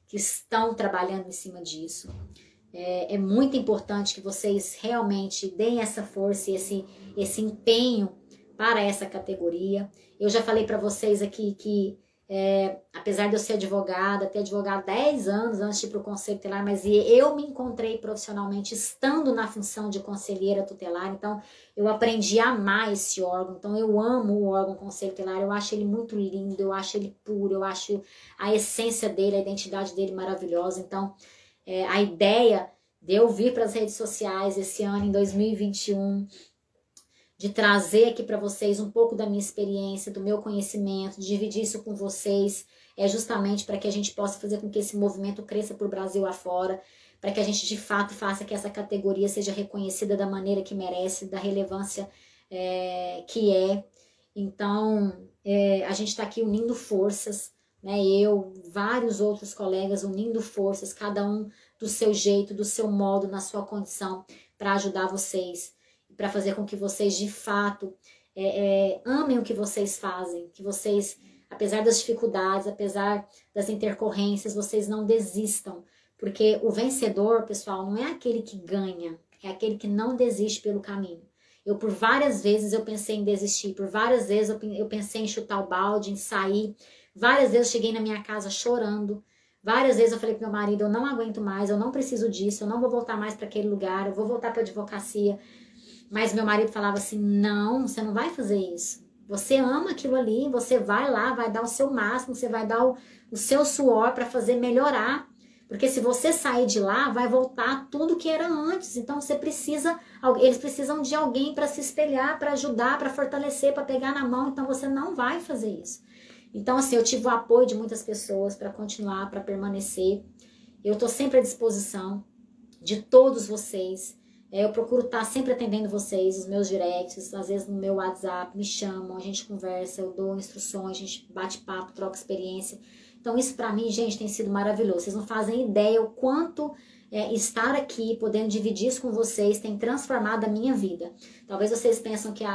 que estão trabalhando em cima disso. É muito importante que vocês realmente deem essa força e esse empenho para essa categoria. Eu já falei para vocês aqui que, apesar de eu ser advogada, ter advogado 10 anos antes de ir para o Conselho Tutelar, mas eu me encontrei profissionalmente estando na função de conselheira tutelar, então eu aprendi a amar esse órgão, então eu amo o órgão Conselho Tutelar, eu acho ele muito lindo, eu acho ele puro, eu acho a essência dele, a identidade dele maravilhosa. Então, a ideia de eu vir para as redes sociais esse ano, em 2021, de trazer aqui para vocês um pouco da minha experiência, do meu conhecimento, de dividir isso com vocês, é justamente para que a gente possa fazer com que esse movimento cresça por Brasil afora, para que a gente de fato faça que essa categoria seja reconhecida da maneira que merece, da relevância que é. Então, a gente está aqui unindo forças, né? Eu, vários outros colegas unindo forças, cada um do seu jeito, do seu modo, na sua condição, para ajudar vocês, para fazer com que vocês de fato amem o que vocês fazem, que vocês, apesar das dificuldades, apesar das intercorrências, vocês não desistam, porque o vencedor, pessoal, não é aquele que ganha, é aquele que não desiste pelo caminho. Por várias vezes eu pensei em desistir, por várias vezes eu pensei em chutar o balde, em sair, várias vezes eu cheguei na minha casa chorando, várias vezes eu falei pro meu marido, eu não aguento mais, eu não preciso disso, eu não vou voltar mais para aquele lugar, eu vou voltar para a advocacia. Mas meu marido falava assim, não, você não vai fazer isso. Você ama aquilo ali, você vai lá, vai dar o seu máximo, você vai dar o seu suor para fazer melhorar. Porque se você sair de lá, vai voltar tudo que era antes. Então eles precisam de alguém para se espelhar, para ajudar, para fortalecer, para pegar na mão. Então você não vai fazer isso. Então assim, eu tive o apoio de muitas pessoas para continuar, para permanecer. Eu estou sempre à disposição de todos vocês. Eu procuro estar sempre atendendo vocês, os meus directs, às vezes no meu WhatsApp, me chamam, a gente conversa, eu dou instruções, a gente bate papo, troca experiência. Então isso pra mim, gente, tem sido maravilhoso. Vocês não fazem ideia o quanto estar aqui, podendo dividir isso com vocês, tem transformado a minha vida. Talvez vocês pensam que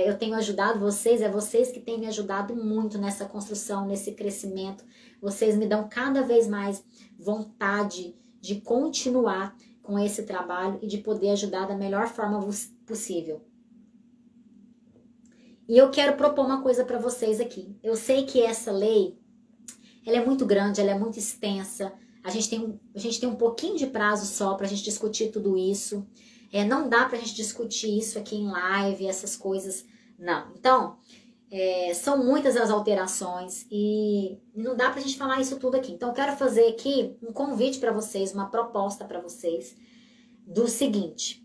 eu tenho ajudado vocês, é vocês que têm me ajudado muito nessa construção, nesse crescimento. Vocês me dão cada vez mais vontade de continuar com esse trabalho e de poder ajudar da melhor forma possível. E eu quero propor uma coisa para vocês aqui. Eu sei que essa lei, ela é muito grande, ela é muito extensa. A gente tem um pouquinho de prazo só para a gente discutir tudo isso. Não dá para a gente discutir isso aqui em live, essas coisas, não. Então, são muitas as alterações e não dá pra gente falar isso tudo aqui. Então eu quero fazer aqui um convite para vocês, uma proposta para vocês do seguinte.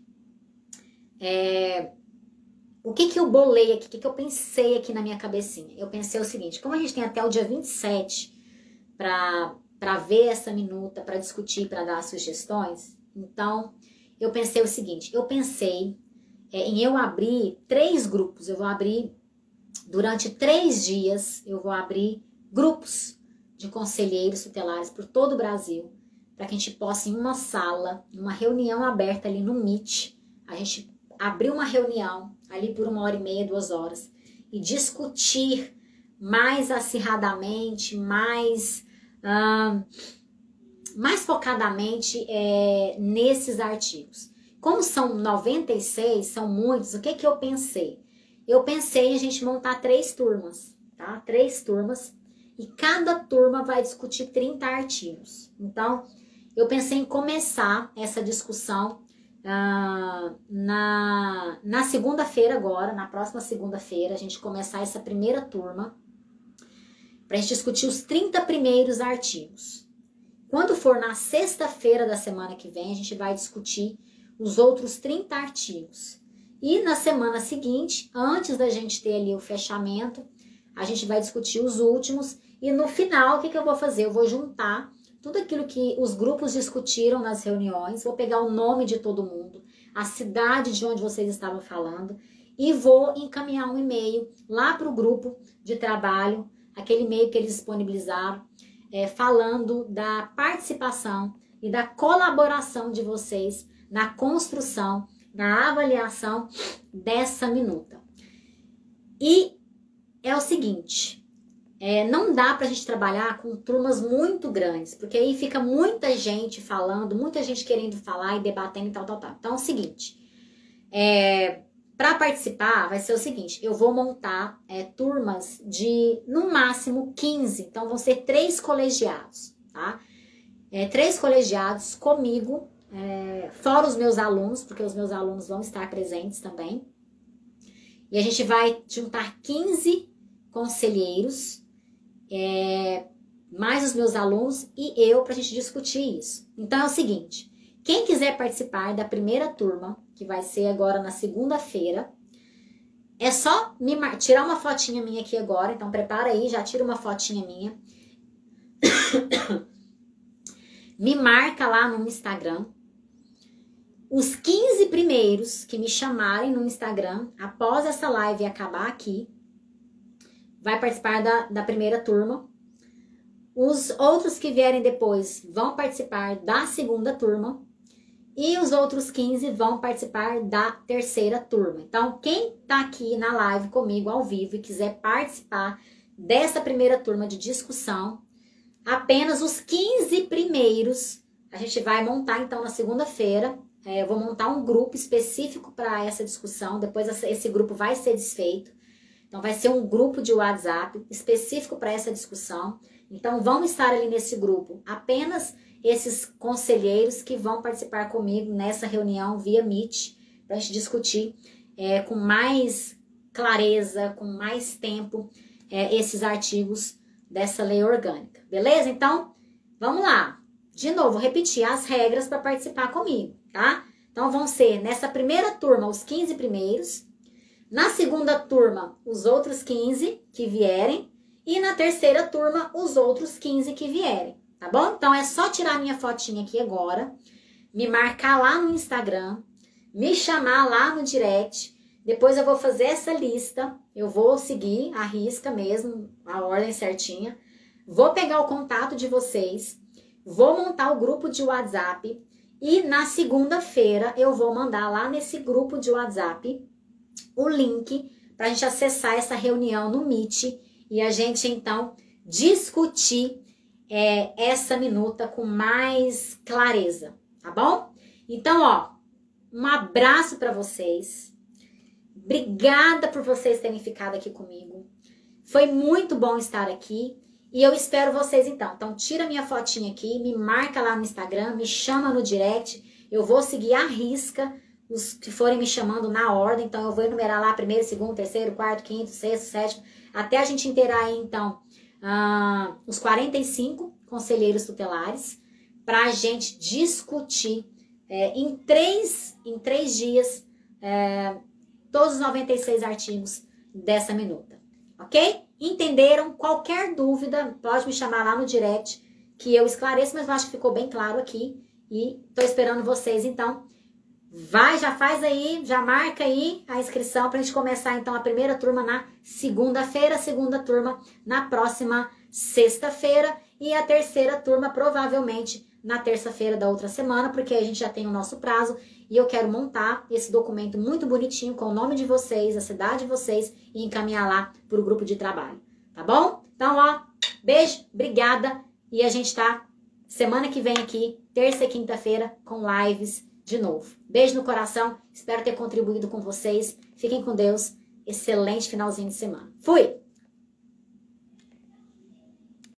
O que eu bolei aqui, o que eu pensei aqui na minha cabecinha? Eu pensei o seguinte, como a gente tem até o dia 27 para ver essa minuta, para discutir, para dar sugestões, então eu pensei o seguinte, eu pensei em eu abrir 3 grupos, eu vou abrir durante 3 dias, eu vou abrir grupos de conselheiros tutelares por todo o Brasil, para que a gente possa, em uma sala, uma reunião aberta ali no Meet, a gente abrir uma reunião ali por 1h30, 2 horas, e discutir mais acirradamente, mais focadamente nesses artigos. Como são 96, são muitos, o que eu pensei? Eu pensei em a gente montar 3 turmas, tá? 3 turmas, e cada turma vai discutir 30 artigos. Então, eu pensei em começar essa discussão na segunda-feira agora, na próxima segunda-feira, a gente começar essa primeira turma, para a gente discutir os 30 primeiros artigos. Quando for na sexta-feira da semana que vem, a gente vai discutir os outros 30 artigos. E na semana seguinte, antes da gente ter ali o fechamento, a gente vai discutir os últimos. E no final, o que eu vou fazer? Eu vou juntar tudo aquilo que os grupos discutiram nas reuniões, vou pegar o nome de todo mundo, a cidade de onde vocês estavam falando, e vou encaminhar um e-mail lá para o grupo de trabalho, aquele e-mail que eles disponibilizaram, falando da participação e da colaboração de vocês na construção, na avaliação dessa minuta. E é o seguinte, não dá pra gente trabalhar com turmas muito grandes, porque aí fica muita gente falando, muita gente querendo falar e debatendo e tal. Então é o seguinte, para participar vai ser o seguinte, eu vou montar turmas de no máximo 15, então vão ser 3 colegiados, tá? 3 colegiados comigo, fora os meus alunos, porque os meus alunos vão estar presentes também. E a gente vai juntar 15 conselheiros, mais os meus alunos e eu, pra gente discutir isso. Então é o seguinte, quem quiser participar da primeira turma, que vai ser agora na segunda-feira, é só tirar uma fotinha minha aqui agora, então prepara aí, já tira uma fotinha minha. Me marca lá no Instagram. Os 15 primeiros que me chamarem no Instagram, após essa live acabar aqui, vai participar da primeira turma. Os outros que vierem depois vão participar da segunda turma. E os outros 15 vão participar da terceira turma. Então, quem tá aqui na live comigo ao vivo e quiser participar dessa primeira turma de discussão, apenas os 15 primeiros a gente vai montar então na segunda-feira. Eu vou montar um grupo específico para essa discussão, depois esse grupo vai ser desfeito. Então vai ser um grupo de WhatsApp específico para essa discussão. Então vão estar ali nesse grupo apenas esses conselheiros que vão participar comigo nessa reunião via Meet, para a gente discutir com mais clareza, com mais tempo, esses artigos dessa lei orgânica. Beleza? Então, vamos lá. De novo, vou repetir as regras para participar comigo, tá? Então, vão ser nessa primeira turma os 15 primeiros, na segunda turma os outros 15 que vierem e na terceira turma os outros 15 que vierem, tá bom? Então, é só tirar minha fotinha aqui agora, me marcar lá no Instagram, me chamar lá no direct, depois eu vou fazer essa lista, eu vou seguir a risca mesmo, a ordem certinha, vou pegar o contato de vocês, vou montar o grupo de WhatsApp e na segunda-feira eu vou mandar lá nesse grupo de WhatsApp o link para a gente acessar essa reunião no Meet e a gente então discutir essa minuta com mais clareza, tá bom? Então, ó, um abraço para vocês. Obrigada por vocês terem ficado aqui comigo. Foi muito bom estar aqui. E eu espero vocês então. Então tira minha fotinha aqui, me marca lá no Instagram, me chama no direct. Eu vou seguir à risca os que forem me chamando na ordem. Então eu vou enumerar lá primeiro, segundo, terceiro, quarto, quinto, sexto, sétimo. Até a gente inteirar aí então os 45 conselheiros tutelares. Pra gente discutir em três dias todos os 96 artigos dessa minuta, ok? Entenderam? Qualquer dúvida, pode me chamar lá no direct, que eu esclareço, mas eu acho que ficou bem claro aqui. E tô esperando vocês, então. Vai, já faz aí, já marca aí a inscrição pra gente começar, então, a primeira turma na segunda-feira, a segunda turma na próxima sexta-feira e a terceira turma, provavelmente, na terça-feira da outra semana, porque a gente já tem o nosso prazo e eu quero montar esse documento muito bonitinho com o nome de vocês, a cidade de vocês e encaminhar lá pro grupo de trabalho, tá bom? Então, ó, beijo, obrigada e a gente tá semana que vem aqui, terça e quinta-feira, com lives de novo. Beijo no coração, espero ter contribuído com vocês, fiquem com Deus, excelente finalzinho de semana. Fui!